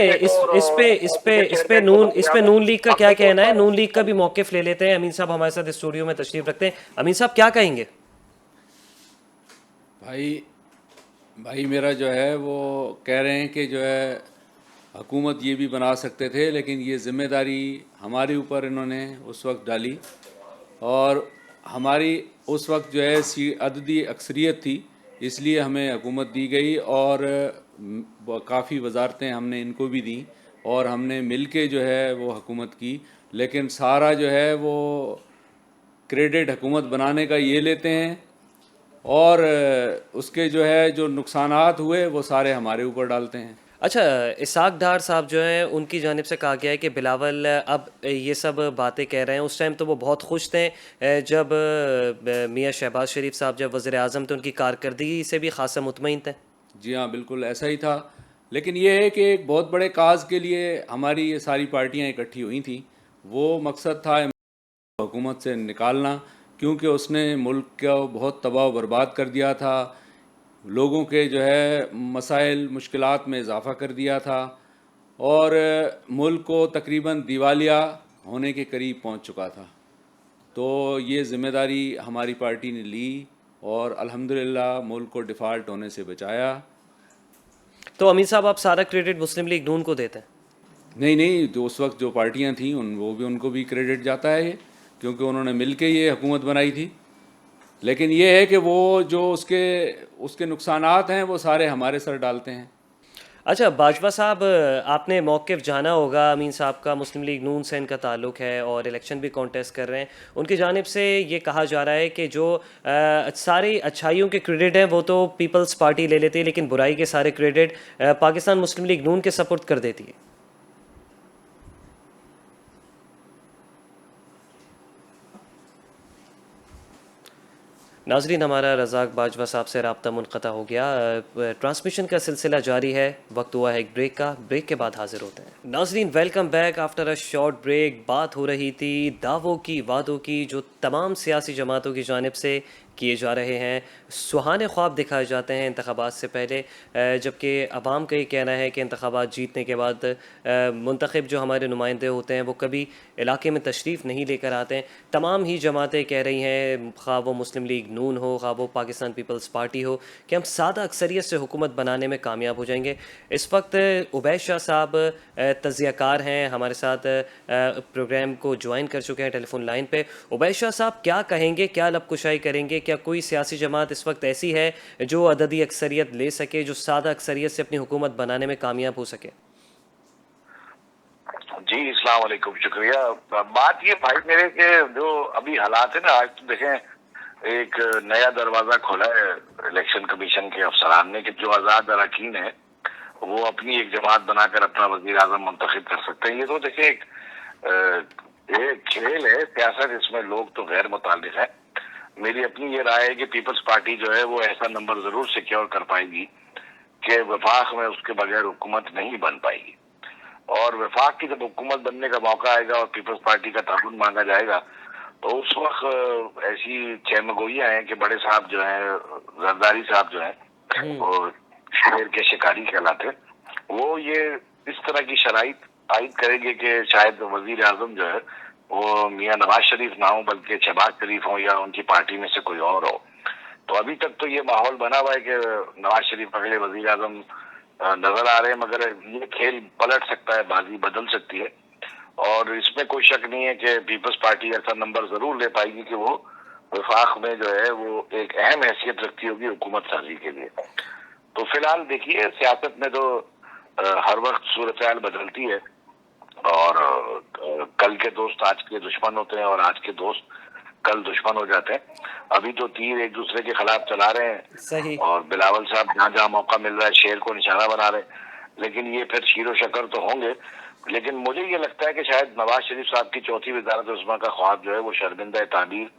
इस पे नून लीग का क्या कहना है? नून लीग का भी मौक़िफ़ ले लेते हैं। अमीन साहब हमारे साथ स्टूडियो में तशरीफ रखते हैं। अमीन साहब क्या कहेंगे? भाई मेरा जो है वो कह रहे हैं कि जो है हुकूमत ये भी बना सकते थे, लेकिन ये ज़िम्मेदारी हमारे ऊपर इन्होंने उस वक्त डाली, और हमारी उस वक्त जो है अददी अक्सरियत थी, इसलिए हमें हुकूमत दी गई और काफ़ी वजारतें हमने इनको भी दी और हमने मिल के जो है वो हुकूमत की। लेकिन सारा जो है वो क्रेडिट हुकूमत बनाने का ये लेते हैं और उसके जो है जो नुकसानात हुए वो सारे हमारे ऊपर डालते हैं। अच्छा, इसाक डार साहब जो हैं उनकी जानिब से कहा गया है कि बिलावल अब ये सब बातें कह रहे हैं। उस टाइम तो वो बहुत खुश थे जब मियाँ शहबाज शरीफ साहब जब वज़ीर आज़म थे, उनकी कारकर्दगी से भी खासा मुतमईन थे। जी हाँ, बिल्कुल ऐसा ही था। लेकिन ये है कि एक बहुत बड़े काज के लिए हमारी ये सारी पार्टियां इकट्ठी हुई थी। वो मकसद था हुकूमत से निकालना, क्योंकि उसने मुल्क को बहुत तबाह बर्बाद कर दिया था, लोगों के जो है मसाइल मुश्किलात में इजाफ़ा कर दिया था और मुल्क को तकरीबन दिवालिया होने के करीब पहुंच चुका था। तो ये ज़िम्मेदारी हमारी पार्टी ने ली और अल्हम्दुलिल्लाह मुल्क को डिफ़ॉल्ट होने से बचाया। तो अमीर साहब, आप सारा क्रेडिट मुस्लिम लीग नून को देते हैं? नहीं नहीं, जो उस वक्त जो पार्टियां थीं उनको भी क्रेडिट जाता है ये, क्योंकि उन्होंने मिल के ये हुकूमत बनाई थी। लेकिन ये है कि वो जो उसके उसके नुकसानात हैं वो सारे हमारे सर डालते हैं। अच्छा बाजवा साहब, आपने मौक़िफ़ जाना होगा अमीन साहब का, मुस्लिम लीग नून से इनका ताल्लुक़ है और इलेक्शन भी कॉन्टेस्ट कर रहे हैं। उनकी जानिब से ये कहा जा रहा है कि जो सारी अच्छाइयों के क्रेडिट हैं वो तो पीपल्स पार्टी ले लेती है, लेकिन बुराई के सारे क्रेडिट पाकिस्तान मुस्लिम लीग नून के सपुर्द कर देती है। नाजरीन, हमारा रज़ाक बाजवा साहब से रब्ता मुनक़ता हो गया। ट्रांसमिशन का सिलसिला जारी है, वक्त हुआ है एक ब्रेक का। ब्रेक के बाद हाजिर होते हैं। नाजरीन, welcome back after a short break. बात हो रही थी दावों की, वादों की, जो तमाम सियासी जमातों की जानिब से किए जा रहे हैं। सुहाने ख्वाब दिखाए जाते हैं इंतखाबात से पहले, जबकि अवाम का ये कहना है कि इंतखाबात जीतने के बाद मुंतखब जो हमारे नुमाइंदे होते हैं वो कभी इलाके में तशरीफ़ नहीं लेकर आते हैं। तमाम ही जमातें कह रही हैं, खा वो मुस्लिम लीग नून हो, खा वो पाकिस्तान पीपल्स पार्टी हो, कि हम सादा अक्सरियत से हुकूमत बनाने में कामयाब हो जाएंगे। इस वक्त उबैद शाह साहब तज़ियाकार हैं, हमारे साथ प्रोग्राम को ज्वाइन कर चुके हैं टेलीफोन लाइन पे। उबैद शाह साहब, क्या कहेंगे, क्या लबकुशाई करेंगे? क्या कोई सियासी जमात इस वक्त ऐसी है जो अददी अक्सरियत ले सके, जो सादा अक्सरियत से अपनी हुकूमत बनाने में कामयाब हो सके? जी, अस्सलाम वालेकुम, शुक्रिया। बात ये भाई मेरे के जो अभी हालात है ना, आज तो देखें एक नया दरवाजा खोला है इलेक्शन कमीशन के अफसरान ने कि जो आज़ाद अरकान है वो अपनी एक जमात बनाकर अपना वजीर आजम मुंतखब कर सकते हैं। ये तो देखिए एक खेल है सियासत, इसमें लोग तो गैर मुताल्लिक है। मेरी अपनी ये राय है कि पीपल्स पार्टी जो है वो ऐसा नंबर जरूर सिक्योर कर पाएगी कि वफाक में उसके बगैर हुकूमत नहीं बन पाएगी। और वफाक की जब हुकूमत बनने का मौका आएगा और पीपल्स पार्टी का ताउन मांगा जाएगा तो उस वक्त ऐसी चहमगोइयां हैं कि बड़े साहब जो हैं, जरदारी साहब जो हैं, वो शेर के शिकारी कहलाते, वो ये इस तरह की शराइत आयद करेंगे कि शायद वजीर आजम जो है वो मियाँ नवाज शरीफ ना हो बल्कि शहबाज शरीफ हो या उनकी पार्टी में से कोई और हो। तो अभी तक तो ये माहौल बना हुआ है कि नवाज शरीफ अगले वजीर आजम नजर आ रहे हैं, मगर ये खेल पलट सकता है, बाजी बदल सकती है। और इसमें कोई शक नहीं है कि पीपल्स पार्टी ऐसा नंबर जरूर ले पाएगी कि वो वफाक में जो है वो एक अहम हैसियत रखती होगी हुकूमत साजी के लिए। तो फिलहाल देखिए, सियासत में तो हर वक्त सूरत हाल बदलती है और कल के दोस्त आज के दुश्मन होते हैं और आज के दोस्त कल दुश्मन हो जाते हैं। अभी तो तीर एक दूसरे के खिलाफ चला रहे हैं सही। और बिलावल साहब जहाँ जहाँ मौका मिल रहा है शेर को निशाना बना रहे हैं, लेकिन ये फिर शीरो शकर तो होंगे। लेकिन मुझे ये लगता है कि शायद नवाज शरीफ साहब की चौथी वजारत उस्मा का ख्वाब जो है वो शर्मिंदा ताबीर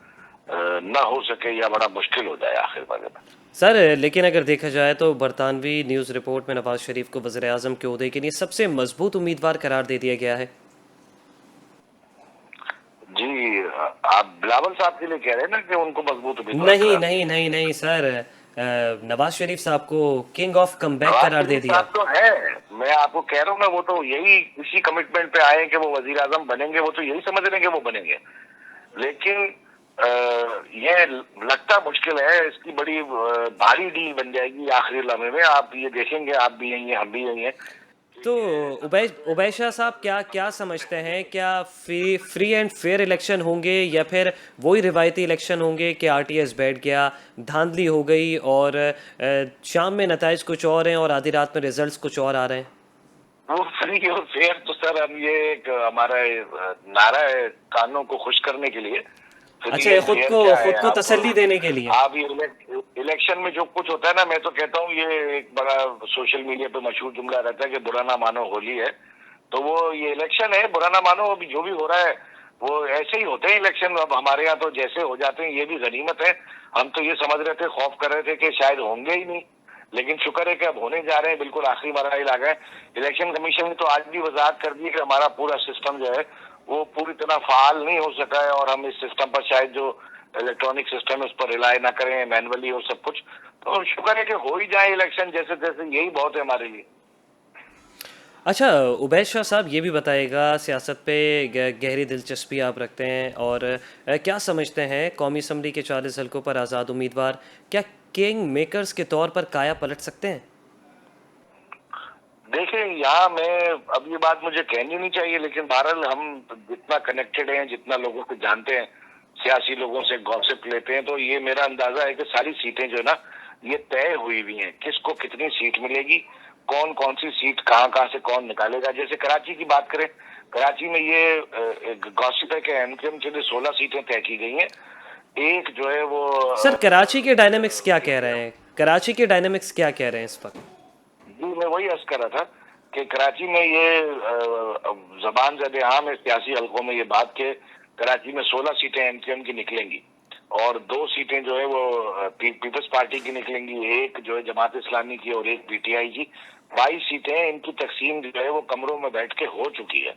न हो सके या बड़ा मुश्किल हो जाए आखिर में। सर, लेकिन अगर देखा जाए तो बरतानवी न्यूज़ रिपोर्ट में नवाज शरीफ को वज़ीर आज़म के ओहदे के लिए सबसे मजबूत उम्मीदवार करार दे दिया गया है। जी, आप बिलावल साहब के लिए कह रहे हैं ना कि उनको मजबूत उम्मीदवार नहीं करार नहीं नहीं नहीं सर, नवाज शरीफ साहब को किंग ऑफ कमबैक नवाज करार दे शरीफ दिया। साहब तो है, मैं आपको कह रहा हूँ ना, वो तो यही इसी कमिटमेंट पे आए कि वो वजीर आजम बनेंगे, वो तो यही समझ रहे हैं कि वो बनेंगे। लेकिन ये लगता मुश्किल है, इसकी बड़ी भारी डील बन जाएगी आखिरी लम्हे में। आप ये देखेंगे, आप भी यही हैं, हम भी यही हैं, तो उबैद शाह साहब क्या क्या समझते हैं, क्या फ्री एंड फेयर इलेक्शन होंगे या फिर वही रिवायती इलेक्शन होंगे कि आरटीएस बैठ गया, धांधली हो गई और शाम में नताइज कुछ और हैं और आधी रात में रिजल्ट्स कुछ और आ रहे हैं? वो फ्री और फेयर तो सर हम ये एक हमारा नारा है कानों को खुश करने के लिए। अच्छा, ये खुद को तसल्ली देने के लिए। आप ये इलेक्शन में जो कुछ होता है ना, मैं तो कहता हूँ ये एक बड़ा सोशल मीडिया पे मशहूर जुमला रहता है कि बुरा ना मानो होली है। तो वो ये इलेक्शन है, बुरा ना मानो, अभी जो भी हो रहा है वो ऐसे ही होते हैं इलेक्शन। अब हमारे यहाँ तो जैसे हो जाते हैं, ये भी गनीमत है। हम तो ये समझ रहे थे, खौफ कर रहे थे कि शायद होंगे ही नहीं, लेकिन शुक्र है कि अब होने जा रहे हैं, बिल्कुल आखिरी मरहल आ गए। इलेक्शन कमीशन ने तो आज भी वजाहत कर दी कि हमारा पूरा सिस्टम जो है वो पूरी तरह फाल नहीं हो सका है और हम इस सिस्टम पर शायद जो इलेक्ट्रॉनिक सिस्टम है उस पर रिलाय ना करें मैनुअली और सब कुछ। तो शुक्र है कि हो ही जाए इलेक्शन जैसे जैसे, यही बहुत है हमारे लिए। अच्छा, उबैद शाह साहब ये भी बताइएगा, सियासत पे गहरी दिलचस्पी आप रखते हैं और क्या समझते हैं कौमी असम्बली के 40 हलकों पर आज़ाद उम्मीदवार क्या किंग मेकर्स के तौर पर काया पलट सकते हैं? देखिए, यहाँ मैं अब ये बात मुझे कहनी नहीं चाहिए, लेकिन बहरहाल हम जितना कनेक्टेड हैं, जितना लोगों को जानते हैं, सियासी लोगों से गॉसिप लेते हैं, तो ये मेरा अंदाजा है कि सारी सीटें जो है ना ये तय हुई हुई हैं। किसको कितनी सीट मिलेगी, कौन कौन सी सीट कहाँ कहाँ से कौन निकालेगा। जैसे कराची की बात करें, कराची में ये गॉसिप है कि एमक्यूएम के लिए 16 सीटें तय की गई हैं। एक जो है वो सर, कराची के डायनामिक्स क्या कह रहे हैं? कराची के डायनामिक्स क्या कह रहे हैं इस वक्त? जी, मैं वही अर्ज कर रहा था कि कराची में ये जबान ज़द आम है सियासी हलकों में ये बात के कराची में 16 सीटें एमक्यूएम की निकलेंगी और 2 सीटें जो है वो पीपल्स पार्टी की निकलेंगी, एक जो है जमात इस्लामी की और एक पीटीआई की। 22 सीटें, इनकी तकसीम जो है वो कमरों में बैठ के हो चुकी है।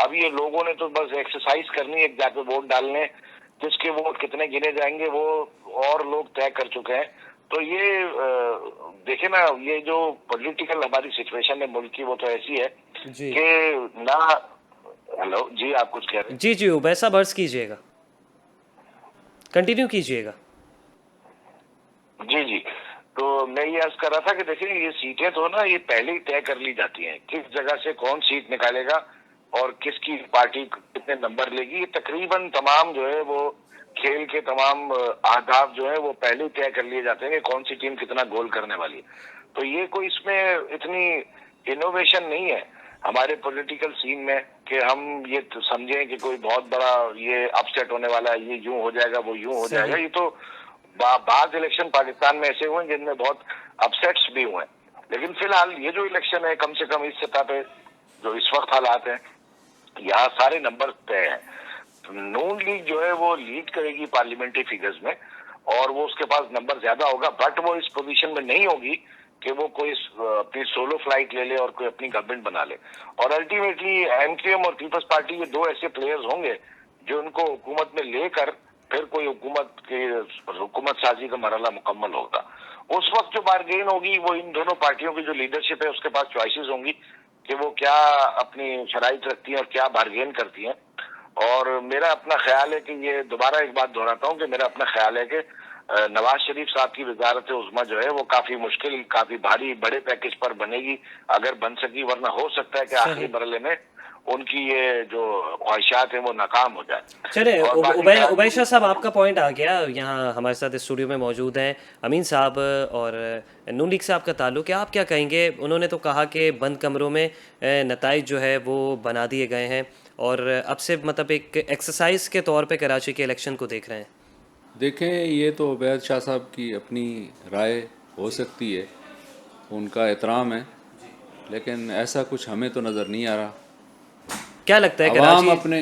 अब ये लोगों ने तो बस एक्सरसाइज करनी है, जाके वोट डालने, किसके वोट कितने गिने जाएंगे वो और लोग तय कर चुके हैं। तो ये देखे ना, ये जो पॉलिटिकल हमारी सिचुएशन है मुल्क की, वो तो ऐसी है जी कि ना। हेलो जी, आप कुछ कह रहे हैं? जी जी, उबैद साहब अर्ज कीजिएगा, कंटिन्यू कीजिएगा। जी जी, तो मैं ये अर्ज कर रहा था कि देखिए ये सीटें तो ना ये पहले ही तय कर ली जाती हैं, किस जगह से कौन सीट निकालेगा और किसकी पार्टी कितने नंबर लेगी। ये तकरीबन तमाम जो है वो खेल के तमाम आदाब जो है वो पहले ही तय कर लिए जाते हैं कि कौन सी टीम कितना गोल करने वाली है। तो ये कोई इसमें इतनी इनोवेशन नहीं है हमारे पॉलिटिकल सीन में कि हम ये तो समझें कि कोई बहुत बड़ा ये अपसेट होने वाला है, ये यूं हो जाएगा वो यूं हो जाएगा। ये तो बाद इलेक्शन पाकिस्तान में ऐसे हुए जिनमें बहुत अपसेट्स भी हुए, लेकिन फिलहाल ये जो इलेक्शन है कम से कम इस सतह पे जो इस वक्त हालात हैं, यहाँ सारे नंबर तय हैं। नून लीग जो है वो लीड करेगी पार्लियामेंट्री फिगर्स में और वो उसके पास नंबर ज्यादा होगा, बट वो इस पोजीशन में नहीं होगी कि वो कोई अपनी सोलो फ्लाइट ले ले और कोई अपनी गवर्नमेंट बना ले। और अल्टीमेटली एमक्यूएम और पीपल्स पार्टी ये 2 ऐसे प्लेयर्स होंगे जो उनको हुकूमत में लेकर फिर कोई हुकूमत साजी का मरहला मुकम्मल होगा। उस वक्त जो बारगेन होगी वो इन दोनों पार्टियों की जो लीडरशिप है उसके पास चॉइसेस होंगी कि वो क्या अपनी शराइत रखती हैं और क्या बारगेन करती हैं। और मेरा अपना ख्याल है कि ये दोबारा एक बात दोहराता हूँ कि मेरा अपना ख्याल है कि नवाज शरीफ साहब की वजारत उज़्मा जो है वो काफी मुश्किल, काफी भारी बड़े पैकेज पर बनेगी, अगर बन सकी, वरना हो सकता है कि आखिरी मरहले में उनकी ये जो ख्वाहिशात हैं वो नाकाम हो जाए। चले, और बाकी उबैद शाह साहब आपका पॉइंट आ गया। यहाँ हमारे साथ स्टूडियो में मौजूद हैं अमीन साहब और नून लीग साहब का ताल्लुक है। आप क्या कहेंगे? उन्होंने तो कहा कि बंद कमरों में नताइज जो है वो बना दिए गए हैं और अब से मतलब एक एक्सरसाइज के तौर पे कराची के इलेक्शन को देख रहे हैं। देखें, ये तो उबैद शाह साहब की अपनी राय हो सकती है, उनका एहतराम है, लेकिन ऐसा कुछ हमें तो नज़र नहीं आ रहा। क्या लगता है अवाम कराची अपने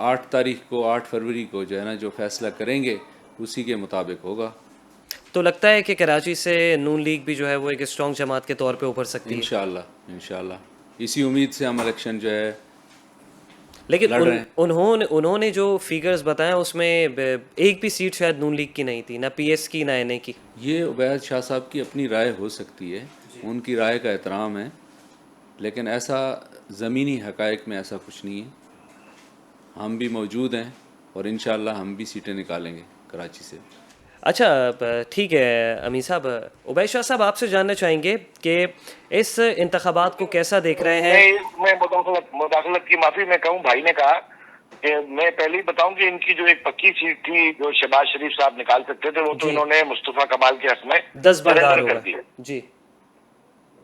8 तारीख को, 8 फरवरी को जो है ना जो फैसला करेंगे उसी के मुताबिक होगा। तो लगता है कि कराची से नून लीग भी जो है वो एक स्ट्रॉन्ग जमात के तौर पे उभर सकती है? इंशाल्लाह इसी उम्मीद से हम इलेक्शन जो है लेकिन लड़ रहे हैं। उन्होंने जो फिगर्स बताए उसमें एक भी सीट शायद नून लीग की नहीं थी, ना पीएस की ना एनए की। ये उबैद शाह साहब की अपनी राय हो सकती है, उनकी राय का एहतराम है, लेकिन ऐसा ज़मीनी हक़ाइक़ में ऐसा कुछ नहीं है। हम भी मौजूद हैं और इंशाअल्लाह हम भी सीटें निकालेंगे कराची से। अच्छा, ठीक है अमीर साहब, उबैद शाह साहब आपसे जानना चाहेंगे कि इस इंतखाबात को कैसा देख रहे हैं? मैं मुदाखलत की माफी मैं कहूँ, भाई ने कहा कि मैं पहले ही बताऊं कि इनकी जो एक पक्की सीट थी जो शहबाज शरीफ साहब निकाल सकते थे, वो तो जी, इन्होंने मुस्तफा कमाल के हक में 10 बरदार सरेंडर कर होगा। दी। जी,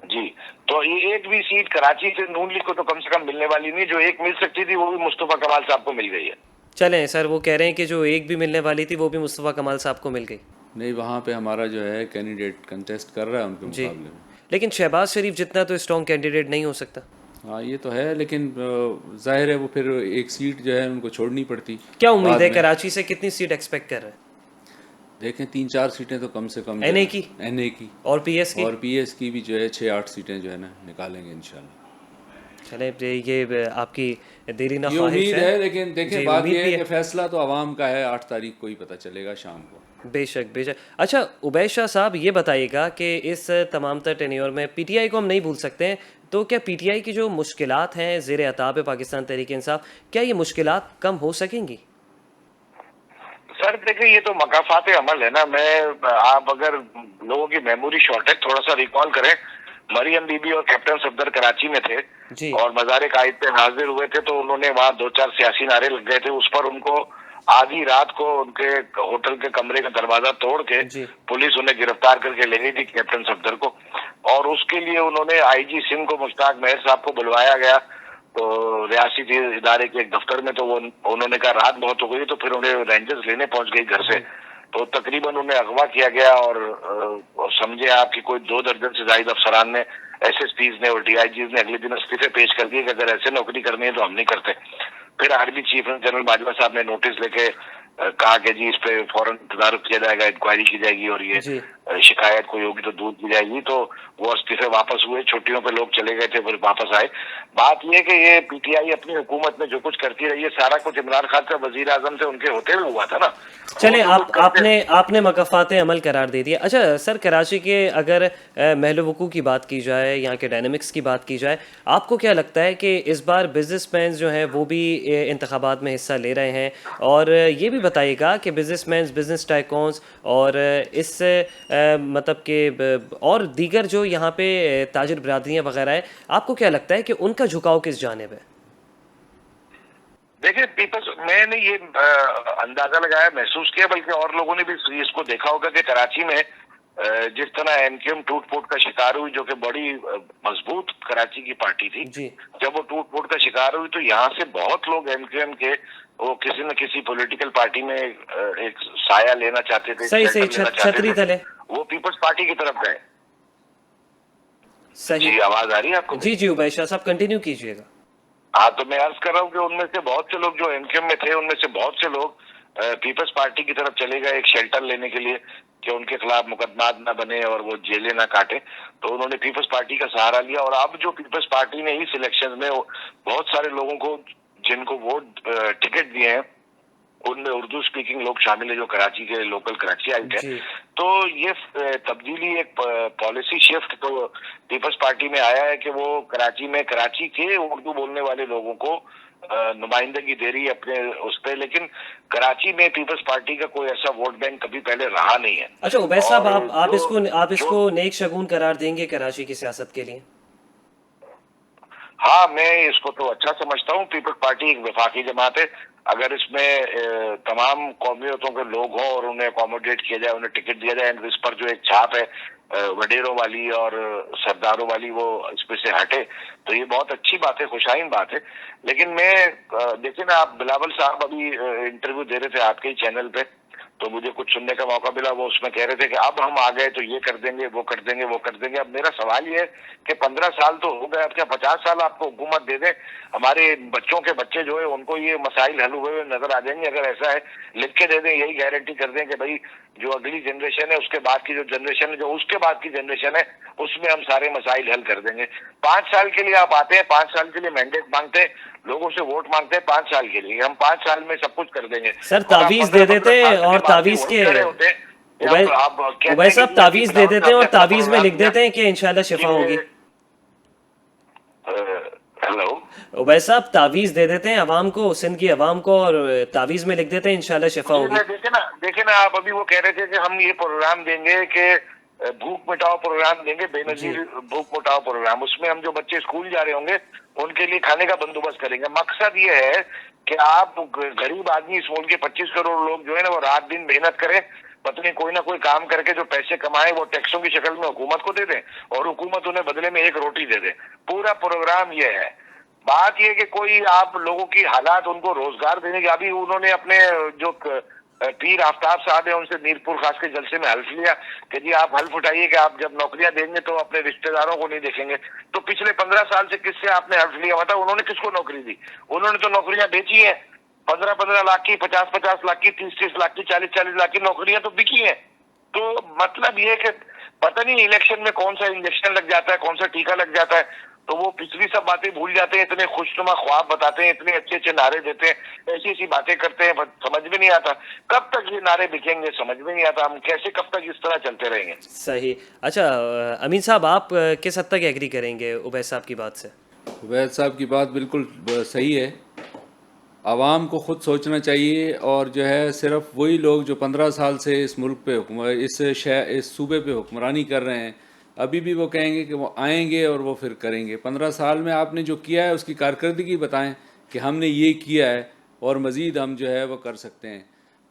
जी, तो ये एक भी सीट कराची से नून लीग को तो कम से कम मिलने वाली नहीं, जो एक मिल सकती थी वो भी मुस्तफा कमाल साहब को मिल गई है। चलें सर, वो कह रहे हैं कि जो एक भी मिलने वाली थी वो भी मुस्तफ़ा कमाल साहब को मिल गई। नहीं, वहाँ पे हमारा जो है कैंडिडेट कंटेस्ट कर रहा है उनके जी, मुकाबले में। लेकिन शहबाज शरीफ जितना तो स्ट्रॉन्ग कैंडिडेट नहीं हो सकता। हाँ, ये तो है, लेकिन जाहिर है वो फिर एक सीट जो है उनको छोड़नी पड़ती क्या उम्मीद बाद है, में। कराची से कितनी सीट एक्सपेक्ट कर रहे हैं? देखें 3-4 सीटें तो कम से कम NA की NA की और PS की? और PS की भी जो है 6-8 सीटें जो है ना निकालेंगे इंशाल्लाह। चलें, ये आपकी देरी ना ये ख्वाहिश उम्मीद है, लेकिन देखें जी, बात उम्मीद ये भी है है। कि फैसला तो आवाम का है, 8 तारीख को ही पता चलेगा शाम को। बेशक बेशक। अच्छा उबैद शाह साहब, ये बताइएगा कि इस तमाम तर टेन्योर में PTI को हम नहीं भूल सकते हैं, तो क्या PTI की जो मुश्किलात हैं ज़ेर अताब है पाकिस्तान तहरीक इंसाफ, क्या ये मुश्किलात कम हो सकेंगी? सर देखिए, ये तो मकाफात अमल है ना। आप अगर लोगों की मेमोरी शॉर्ट है, थोड़ा सा रिकॉल करें, मरियम बीबी और कैप्टन सफदर कराची में थे जी, और मज़ार कायद पे हाजिर हुए थे, तो उन्होंने वहाँ 2-4 सियासी नारे लग गए थे। उस पर उनको आधी रात को उनके होटल के कमरे का दरवाजा तोड़ के जी, पुलिस उन्हें गिरफ्तार करके ले गई थी, कैप्टन सफदर को। और उसके लिए उन्होंने IG सिंह को, मुश्ताक मेहर साहब को बुलवाया गया तो रियासी इदारे के एक दफ्तर में, तो वो उन्होंने कहा रात बहुत हो गई, तो फिर उन्हें रेंजर्स लेने पहुंच गई घर से। तो तकरीबन उन्हें अगवा किया गया और समझे आपकी कोई 2 दर्जन से ज्यादा अफसरान ने, SSPs ने और DIGs ने अगले दिन इस्तीफे पेश कर दिए कि अगर ऐसे नौकरी करनी है तो हम नहीं करते। फिर आर्मी चीफ जनरल बाजवा साहब ने नोटिस लेके कहा कि जी इस पे फौरन तदारुक किया जाएगा, इंक्वायरी की जाएगी और ये जी। शिकायत कोई होगी तो दूर की जाएगी। तो वो इस्तीफे वापस हुए, छुट्टियों पे लोग चले गए थे, फिर वापस आए। बात ये कि ये PTI अपनी हुकूमत में जो कुछ करती रही है, सारा कुछ इमरान खान साहब वजीर आजम से उनके होते हुए हुआ था ना। चलें, वो जो कुछ करते- आपने मकाफात अमल करार दे दिया। अच्छा सर, कराची के अगर महल वकू की बात की जाए, यहाँ के डायनामिक्स की बात की जाए, आपको क्या लगता है कि इस बार बिजनेसमैन जो हैं वो भी इंतखाबात में हिस्सा ले रहे हैं? और ये भी बताइएगा कि बिजनेसमैन, बिजनेस टाइकॉन्स और इस मतलब कि और दीगर जो यहाँ पे ताजिर बरादरियाँ वगैरह है, आपको क्या लगता है कि उनका झुकाव किस जानिब है? देखिए पीपल्स, मैंने ये अंदाजा लगाया, महसूस किया, बल्कि और लोगों ने भी इसको देखा होगा कि कराची में जिस तरह MQM टूट फूट का शिकार हुई, जो कि बड़ी मजबूत कराची की पार्टी थी, जी, जब वो टूट फूट का शिकार हुई तो यहाँ से बहुत लोग MQM के वो किसी न किसी पॉलिटिकल पार्टी में एक साया लेना चाहते थे, सही सही, शेल्टर लेना चाहते छतरी थे, तले। वो पीपल्स पार्टी की तरफ गए। सही। जी, आवाज आ रही है आपको? जी जी उबैद शाह साहब, कंटिन्यू कीजिएगा। हाँ, तो मैं अर्ज कर रहा हूँ कि उनमें से बहुत से लोग जो MQM में थे, उनमें से बहुत से लोग पीपल्स पार्टी की तरफ चले गए एक शेल्टर लेने के लिए कि उनके खिलाफ मुकदमात ना बने और वो जेलें ना काटे। तो उन्होंने पीपल्स पार्टी का सहारा लिया और अब जो पीपल्स पार्टी ने इस इलेक्शन में बहुत सारे लोगों को जिनको वोट टिकट दिए हैं, उनमें उर्दू स्पीकिंग लोग शामिल है जो कराची के लोकल कराचियाइट है। जी, तो ये तब्दीली, एक पॉलिसी शिफ्ट तो पीपल्स पार्टी में आया है कि वो कराची में कराची के उर्दू बोलने वाले लोगों को नुमाइंदगी दे रही है अपने उस पे, लेकिन कराची में पीपल्स पार्टी का कोई ऐसा वोट बैंक कभी पहले रहा नहीं है। अच्छा उबैद साहब, और आप जो इसको नेक शगुन करार देंगे कराची की सियासत के लिए? हाँ, मैं इसको तो अच्छा समझता हूँ। पीपल्स पार्टी एक वफाकी जमात है। अगर इसमें तमाम कौमियतों के लोग हों और उन्हें अकोमोडेट किया जाए, उन्हें टिकट दिया जाए, इस पर जो एक छाप है वडेरों वाली और सरदारों वाली, वो इस पे से हटे, तो ये बहुत अच्छी बात है, खुशाइन बात है। लेकिन मैं देखिए ना, आप बिलावल साहब अभी इंटरव्यू दे रहे थे आपके ही चैनल पे, तो मुझे कुछ सुनने का मौका मिला। वो उसमें कह रहे थे कि अब हम आ गए तो ये कर देंगे, वो कर देंगे, वो कर देंगे। अब मेरा सवाल ये है कि 15 साल तो हो गए, अब क्या 50 साल आपको हुकूमत दे दें? हमारे बच्चों के बच्चे जो है उनको ये मसाइल हल हुए नजर आ जाएंगे? अगर ऐसा है, लिख के दे दें, यही गारंटी कर दें कि भाई जो अगली जनरेशन है, उसके बाद की जो जनरेशन है, जो उसके बाद की जनरेशन है, उसमें हम सारे मसाइल हल कर देंगे। 5 साल के लिए आप आते हैं, 5 साल के लिए मैंडेट मांगते हैं, लोगों से वोट मांगते हैं 5 साल के लिए, हम 5 साल में सब कुछ कर देंगे। सर तावीज दे देते और तावीज के उबैद साहब तावीज दे देते हैं और तावीज में लिख देते हैं कि इंशाल्लाह शिफा होगी। हेलो, उबैद साहब तावीज़ दे देते हैं अवाम को, सिंध की अवाम को, और तावीज़ में लिख देते हैं इंशाल्लाह शिफा होगी। देखे ना आप अभी वो कह रहे थे कि हम ये प्रोग्राम देंगे कि भूख मिटाओ प्रोग्राम देंगे, बेनजीर भूख मिटाओ प्रोग्राम। उसमें हम जो बच्चे स्कूल जा रहे होंगे उनके लिए खाने का बंदोबस्त करेंगे। मकसद ये है कि आप गरीब आदमी, इस मुल्क के 25 करोड़ लोग जो है ना वो रात दिन मेहनत करें, पत्नी कोई ना कोई काम करके जो पैसे कमाए वो टैक्सों की शक्ल में हुकूमत को दे दें और हुकूमत उन्हें बदले में एक रोटी दे दे। पूरा प्रोग्राम ये है। बात ये कि कोई आप लोगों की हालात, उनको रोजगार देने के, अभी उन्होंने अपने जो पीर आफ्ताब साहब है उनसे मीरपुर खास के जलसे में हल्फ लिया कि जी आप हल्फ उठाइए कि आप जब नौकरियां देंगे तो अपने रिश्तेदारों को नहीं देखेंगे। तो पिछले 15 साल से किससे आपने हल्फ लिया हुआ था? उन्होंने किसको नौकरी दी? उन्होंने तो नौकरियां बेची हैं। 15-15 लाख की, 50-50 लाख की, 30-30 लाख की, 40-40 लाख की नौकरियां तो बिकी हैं। तो मतलब ये कि पता नहीं इलेक्शन में कौन सा इंजेक्शन लग जाता है, कौन सा टीका लग जाता है, तो वो पिछली सब बातें भूल जाते हैं। इतने खुशनुमा ख्वाब बताते हैं, इतने अच्छे अच्छे नारे देते हैं, ऐसी ऐसी बातें करते हैं, समझ में नहीं आता कब तक ये नारे बिकेंगे, समझ में नहीं आता हम कैसे कब तक इस तरह चलते रहेंगे। सही। अच्छा अमीन साहब, आप किस हद तक एग्री करेंगे उबैद साहब की बात से? उबैद साहब की बात बिल्कुल सही है। आवाम को ख़ुद सोचना चाहिए, और जो है सिर्फ वही लोग जो 15 साल से इस मुल्क पे इस सूबे पे हुक्मरानी कर रहे हैं, अभी भी वो कहेंगे कि वो आएंगे और वो फिर करेंगे। 15 साल में आपने जो किया है उसकी कारकर्दगी बताएं कि हमने ये किया है और मज़ीद हम जो है वो कर सकते हैं।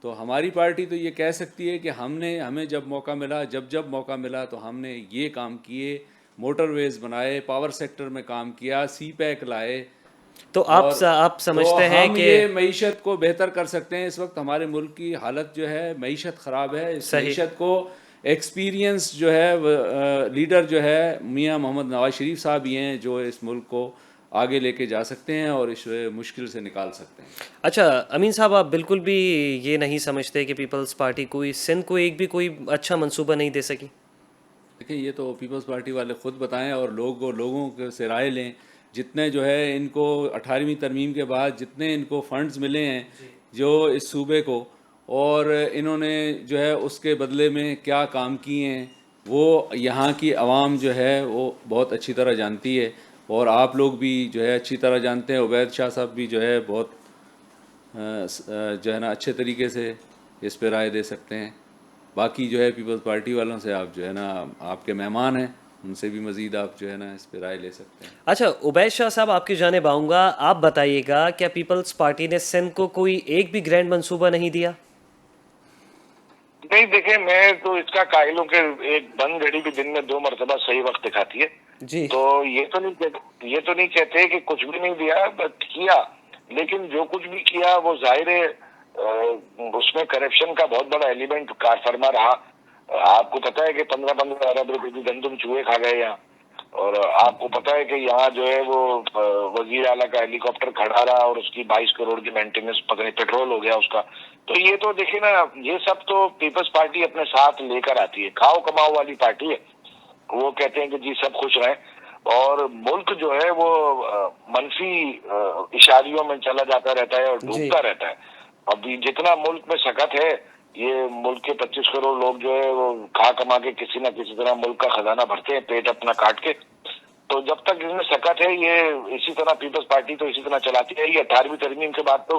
तो हमारी पार्टी तो ये कह सकती है कि हमें जब मौका मिला, जब मौका मिला तो हमने ये काम किए, मोटरवेज़ बनाए, पावर सेक्टर में काम किया, सी पैक लाए। तो आप समझते हैं हम कि ये मईशत को बेहतर कर सकते हैं। इस वक्त हमारे मुल्क की हालत जो है, मईशत ख़राब है। इस मईशत को एक्सपीरियंस जो है लीडर जो है मियां मोहम्मद नवाज शरीफ साहब ही हैं जो इस मुल्क को आगे लेके जा सकते हैं और इस मुश्किल से निकाल सकते हैं। अच्छा अमीन साहब, आप बिल्कुल भी ये नहीं समझते कि पीपल्स पार्टी कोई सिंध को एक भी कोई अच्छा मंसूबा नहीं दे सकी? देखिए, ये तो पीपल्स पार्टी वाले ख़ुद बताएं और लोगों से राय लें। जितने जो है इनको 18वीं तरमीम के बाद जितने इनको फंड्स मिले हैं जो इस सूबे को, और इन्होंने जो है उसके बदले में क्या काम किए हैं, वो यहाँ की आवाम जो है वो बहुत अच्छी तरह जानती है, और आप लोग भी जो है अच्छी तरह जानते हैं। उबैद शाह साहब भी जो है बहुत जो है ना अच्छे तरीके से इस पर राय दे सकते हैं। बाकी जो है पीपल्स पार्टी वालों से आप जो है ना, आपके मेहमान हैं, उनसे भी मज़ीद आप जो है ना इस पर राय ले सकते हैं। अच्छा उबैद शाह साहब, आपकी जानिब आऊँगा, आप बताइएगा क्या पीपल्स पार्टी ने सिंध को कोई एक भी ग्रैंड मंसूबा नहीं दिया? नहीं, देखे मैं तो इसका कायलों के एक बंद घड़ी भी दिन में 2 मरतबा सही वक्त दिखाती है जी। तो ये तो नहीं कहते कि कुछ भी नहीं दिया, बट किया। लेकिन जो कुछ भी किया वो जाहिर है उसमें करप्शन का बहुत बड़ा एलिमेंट कार फरमा रहा। आपको पता है कि 15-15 अरब रुपए की गंदम चूहे खा गए यहाँ, और आपको पता है कि यहाँ जो है वो वजीर आला का हेलीकॉप्टर खड़ा रहा और उसकी 22 करोड़ की मेंटेनेंस, पता नहीं पेट्रोल हो गया उसका। तो ये तो देखिए ना, ये सब तो पीपल्स पार्टी अपने साथ लेकर आती है, खाओ कमाओ वाली पार्टी है। वो कहते हैं कि जी सब खुश रहें, और मुल्क जो है वो मनफी इशारियों में चला जाता रहता है और डूबता रहता है। अभी जितना मुल्क में सकत है, ये मुल्क के 25 करोड़ लोग जो है वो खा कमा के किसी न किसी तरह मुल्क का खजाना भरते हैं, पेट अपना काट के। तो जब तक इसमें सकत है, ये इसी तरह पीपल्स पार्टी तो इसी तरह चलाती है। ये 18वीं तरमीम के बाद तो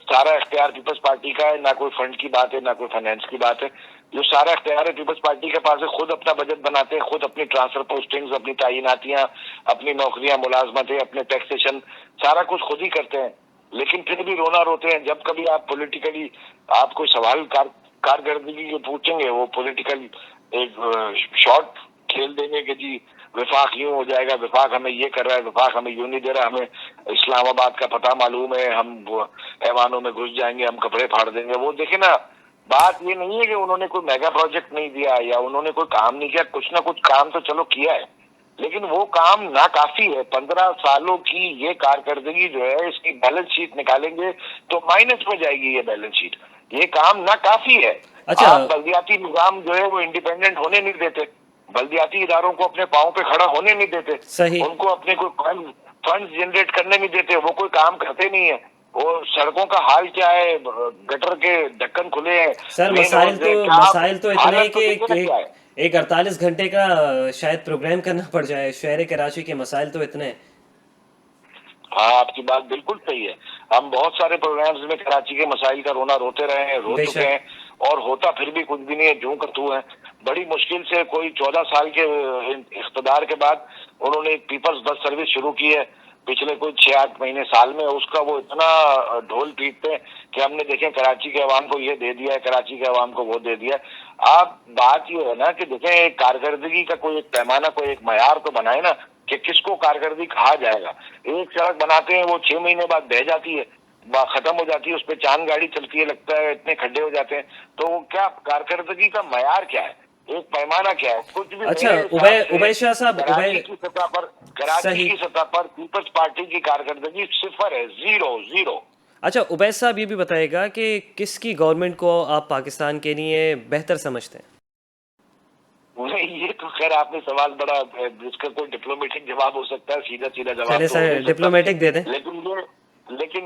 सारा इख्तियार पीपल्स पार्टी का है, ना कोई फंड की बात है, ना कोई फाइनेंस की बात है। जो सारा इख्तियार है पीपल्स पार्टी के पास है। खुद अपना बजट बनाते हैं, खुद अपनी ट्रांसफर पोस्टिंग्स, अपनी तैनातियां, अपनी नौकरियां, मुलाजमतें, अपने टैक्सेशन, सारा कुछ खुद ही करते हैं। लेकिन फिर भी रोना रोते हैं जब कभी आप पॉलिटिकली आप कोई सवाल कारकर्दगी के पूछेंगे, वो पॉलिटिकल एक शॉर्ट खेल देंगे कि जी विफाक यूं हो जाएगा, विफाक हमें ये कर रहा है, विफाक हमें यूं नहीं दे रहा, हमें इस्लामाबाद का पता मालूम है, हम ऐवानों में घुस जाएंगे, हम कपड़े फाड़ देंगे। वो देखे ना, बात ये नहीं है कि उन्होंने कोई मेगा प्रोजेक्ट नहीं दिया या उन्होंने कोई काम नहीं किया। कुछ ना कुछ काम तो चलो किया है, लेकिन वो काम नाकाफी है। 15 सालों की ये कारकर्दगी जो है, इसकी बैलेंस शीट निकालेंगे तो माइनस में जाएगी ये बैलेंस शीट। ये काम नाकाफी है। अच्छा, आप बल्दियाती निजाम जो है वो इंडिपेंडेंट होने नहीं देते, बल्दियाती इदारों को अपने पाँव पे खड़ा होने नहीं देते, सही। उनको अपने कोई फंड जनरेट करने नहीं देते, वो कोई काम करते नहीं है। वो सड़कों का हाल क्या है, गटर के ढक्कन खुले हैं सर, मसाइल तो इतने हैं कि एक 48 घंटे का शायद प्रोग्राम करना पड़ जाए। शहर कराची के मसाइल तो इतने हैं। हाँ, आपकी बात बिल्कुल सही है। हम बहुत सारे प्रोग्राम्स में कराची के मसाइल का रोना रोते रहे हैं, रो चुके हैं, और होता फिर भी कुछ भी नहीं है, जूं का तू है। बड़ी मुश्किल से कोई 14 साल के इख्तिदार के बाद उन्होंने एक पीपल्स बस सर्विस शुरू की है पिछले कोई 6-8 महीने साल में। उसका वो इतना ढोल पीटते हैं कि हमने देखे कराची के अवाम को ये दे दिया है, कराची के अवाम को वो दे दिया है। आप बात ये है ना कि देखें, कारकर्दगी का कोई एक पैमाना, कोई एक मयार तो बनाए ना कि किसको कारकर्दगी कहा जाएगा। एक सड़क बनाते हैं, वो 6 महीने बाद बह जाती है, खत्म हो जाती है, उस पर चांद गाड़ी चलती है, लगता है इतने खड्डे हो जाते हैं। तो क्या कारकर्दगी का मयार क्या है, एक पैमाना क्या है? कुछ भी। अच्छा, उबैद शाह साहब, कराची की सतह पर, कराची सही। की सतह पर पीपल्स पार्टी की कारकर्दगी सिफर है, जीरो। अच्छा, उबैद साहब ये भी बताएगा कि किसकी गवर्नमेंट को आप पाकिस्तान के लिए बेहतर समझते हैं? नहीं, ये तो खैर आपने सवाल बड़ा, जिसका कोई डिप्लोमेटिक जवाब हो सकता है, सीधा सीधा जवाब चले तो हो नहीं सर, सकता। डिप्लोमेटिक दे दें। लेकिन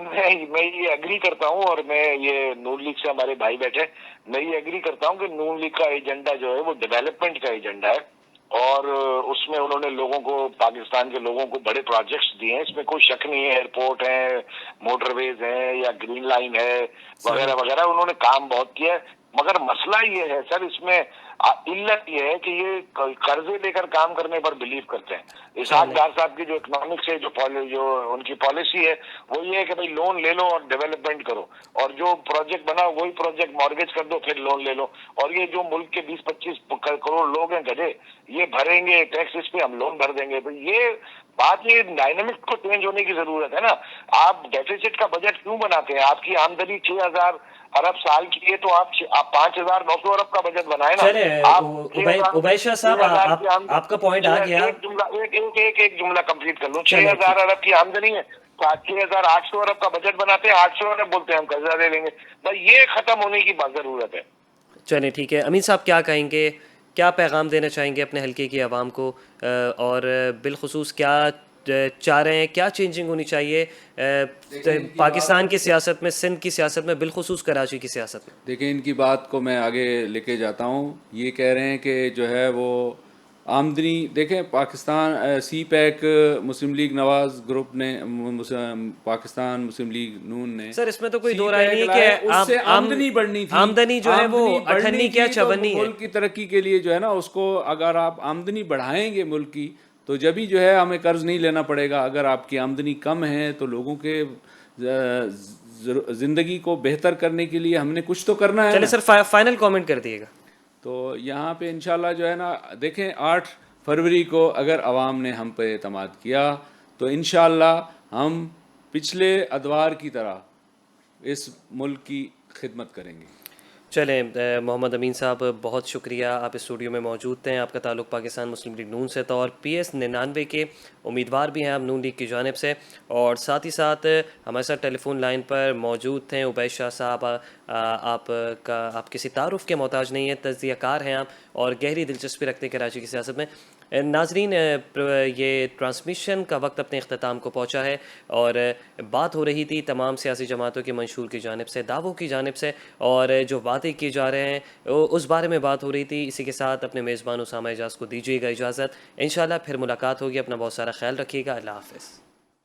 मैं ये एग्री करता हूँ, और मैं ये नून लीग से हमारे भाई बैठे, मैं ये एग्री करता हूँ कि नून लीग का एजेंडा जो है वो डेवलपमेंट का एजेंडा है, और उसमें उन्होंने लोगों को, पाकिस्तान के लोगों को बड़े प्रोजेक्ट्स दिए हैं, इसमें कोई शक नहीं है। एयरपोर्ट है, मोटरवेज है, या ग्रीन लाइन है, वगैरह वगैरह, उन्होंने काम बहुत किया है। मगर मसला ये है सर, इसमें इल्लत ये है कि ये कर्जे लेकर काम करने पर बिलीव करते हैं। इसहाक डार साहब की जो इकोनॉमिक्स है, जो उनकी पॉलिसी है, वो ये है कि भाई लोन ले लो और डेवलपमेंट करो, और जो प्रोजेक्ट बना वही प्रोजेक्ट मॉर्गेज कर दो, फिर लोन ले लो, और ये जो मुल्क के 20-25 करोड़ लोग हैं गधे, ये भरेंगे टैक्स, इस पे हम लोन भर देंगे। तो ये बात, ये डायनामिक्स को चेंज होने की जरूरत है ना। आप डेफिसिट का बजट क्यों बनाते हैं? आपकी आमदनी 6,000 अरब साल की है, तो आप 5,900 अरब का बजट बनाए ना। चले, आप उबैद शाह साहब, आपका पॉइंट आ गया। एक जुमला कंप्लीट कर लूं। 6,000 अरब की आमदनी है, 6,800 अरब का बजट बनाते हैं, 800 अरब बोलते हैं हम कर्जा ले लेंगे। भाई ये खत्म होने की जरूरत है। चलिए ठीक है, अमीन साहब क्या कहेंगे, क्या पैगाम देना चाहेंगे अपने हल्के की आवाम को, और बिलखुसूस क्या चाह रहे हैं, क्या चेंजिंग होनी चाहिए पाकिस्तान की सियासत में, सिंध की सियासत में, बिलखुसूस कराची की सियासत में? देखिए, इनकी बात को मैं आगे लेके जाता हूँ। ये कह रहे हैं कि जो है वो आमदनी, देखें पाकिस्तान सी पैक, मुस्लिम लीग नवाज ग्रुप ने, पाकिस्तान मुस्लिम लीग नून ने, सर इसमें तो कोई दो राय नहीं है कि उससे आमदनी बढ़नी थी। आमदनी जो है वो 58 क्या 56 है। मुल्क की तरक्की के लिए जो है ना, उसको अगर आप आमदनी बढ़ाएंगे मुल्क की, तो जब ही जो है हमें कर्ज नहीं लेना पड़ेगा। अगर आपकी आमदनी कम है तो लोगों के ज़िंदगी को बेहतर करने के लिए हमने कुछ तो करना है। चलिए सर, फाइनल कमेंट कर दिएगा। तो यहाँ पे इंशाल्लाह जो है ना, देखें 8 फरवरी को अगर अवाम ने हम पे एतमाद किया तो इंशाल्लाह हम पिछले अदवार की तरह इस मुल्क की खिदमत करेंगे। चलें, मोहम्मद अमीन साहब बहुत शुक्रिया, आप इस स्टूडियो में मौजूद थे। आपका ताल्लुक़ पाकिस्तान मुस्लिम लीग नून से था, और PS 99 के उम्मीदवार भी हैं आप नून लीग की जानिब से, और साथ ही साथ हमारे साथ टेलीफोन लाइन पर मौजूद थे उबैद शाह साहब। आप किसी तारुफ़ के मोहताज नहीं हैं, तज्ज़ियाकार हैं आप, और गहरी दिलचस्पी रखते हैं कराची की सियासत में। नाजरीन, ये ट्रांसमिशन का वक्त अपने अख्ताम को पहुँचा है, और बात हो रही थी तमाम सियासी जमातों के मंशूर की जानिब से, दावों की जानिब से, और जो वादे किए जा रहे हैं उस बारे में बात हो रही थी। इसी के साथ अपने मेज़बान उसामा एजाज़ को दीजिएगा इजाज़त। इंशाल्लाह फिर मुलाकात होगी। अपना बहुत सारा ख्याल रखिएगा। अल्लाह हाफ़िज़।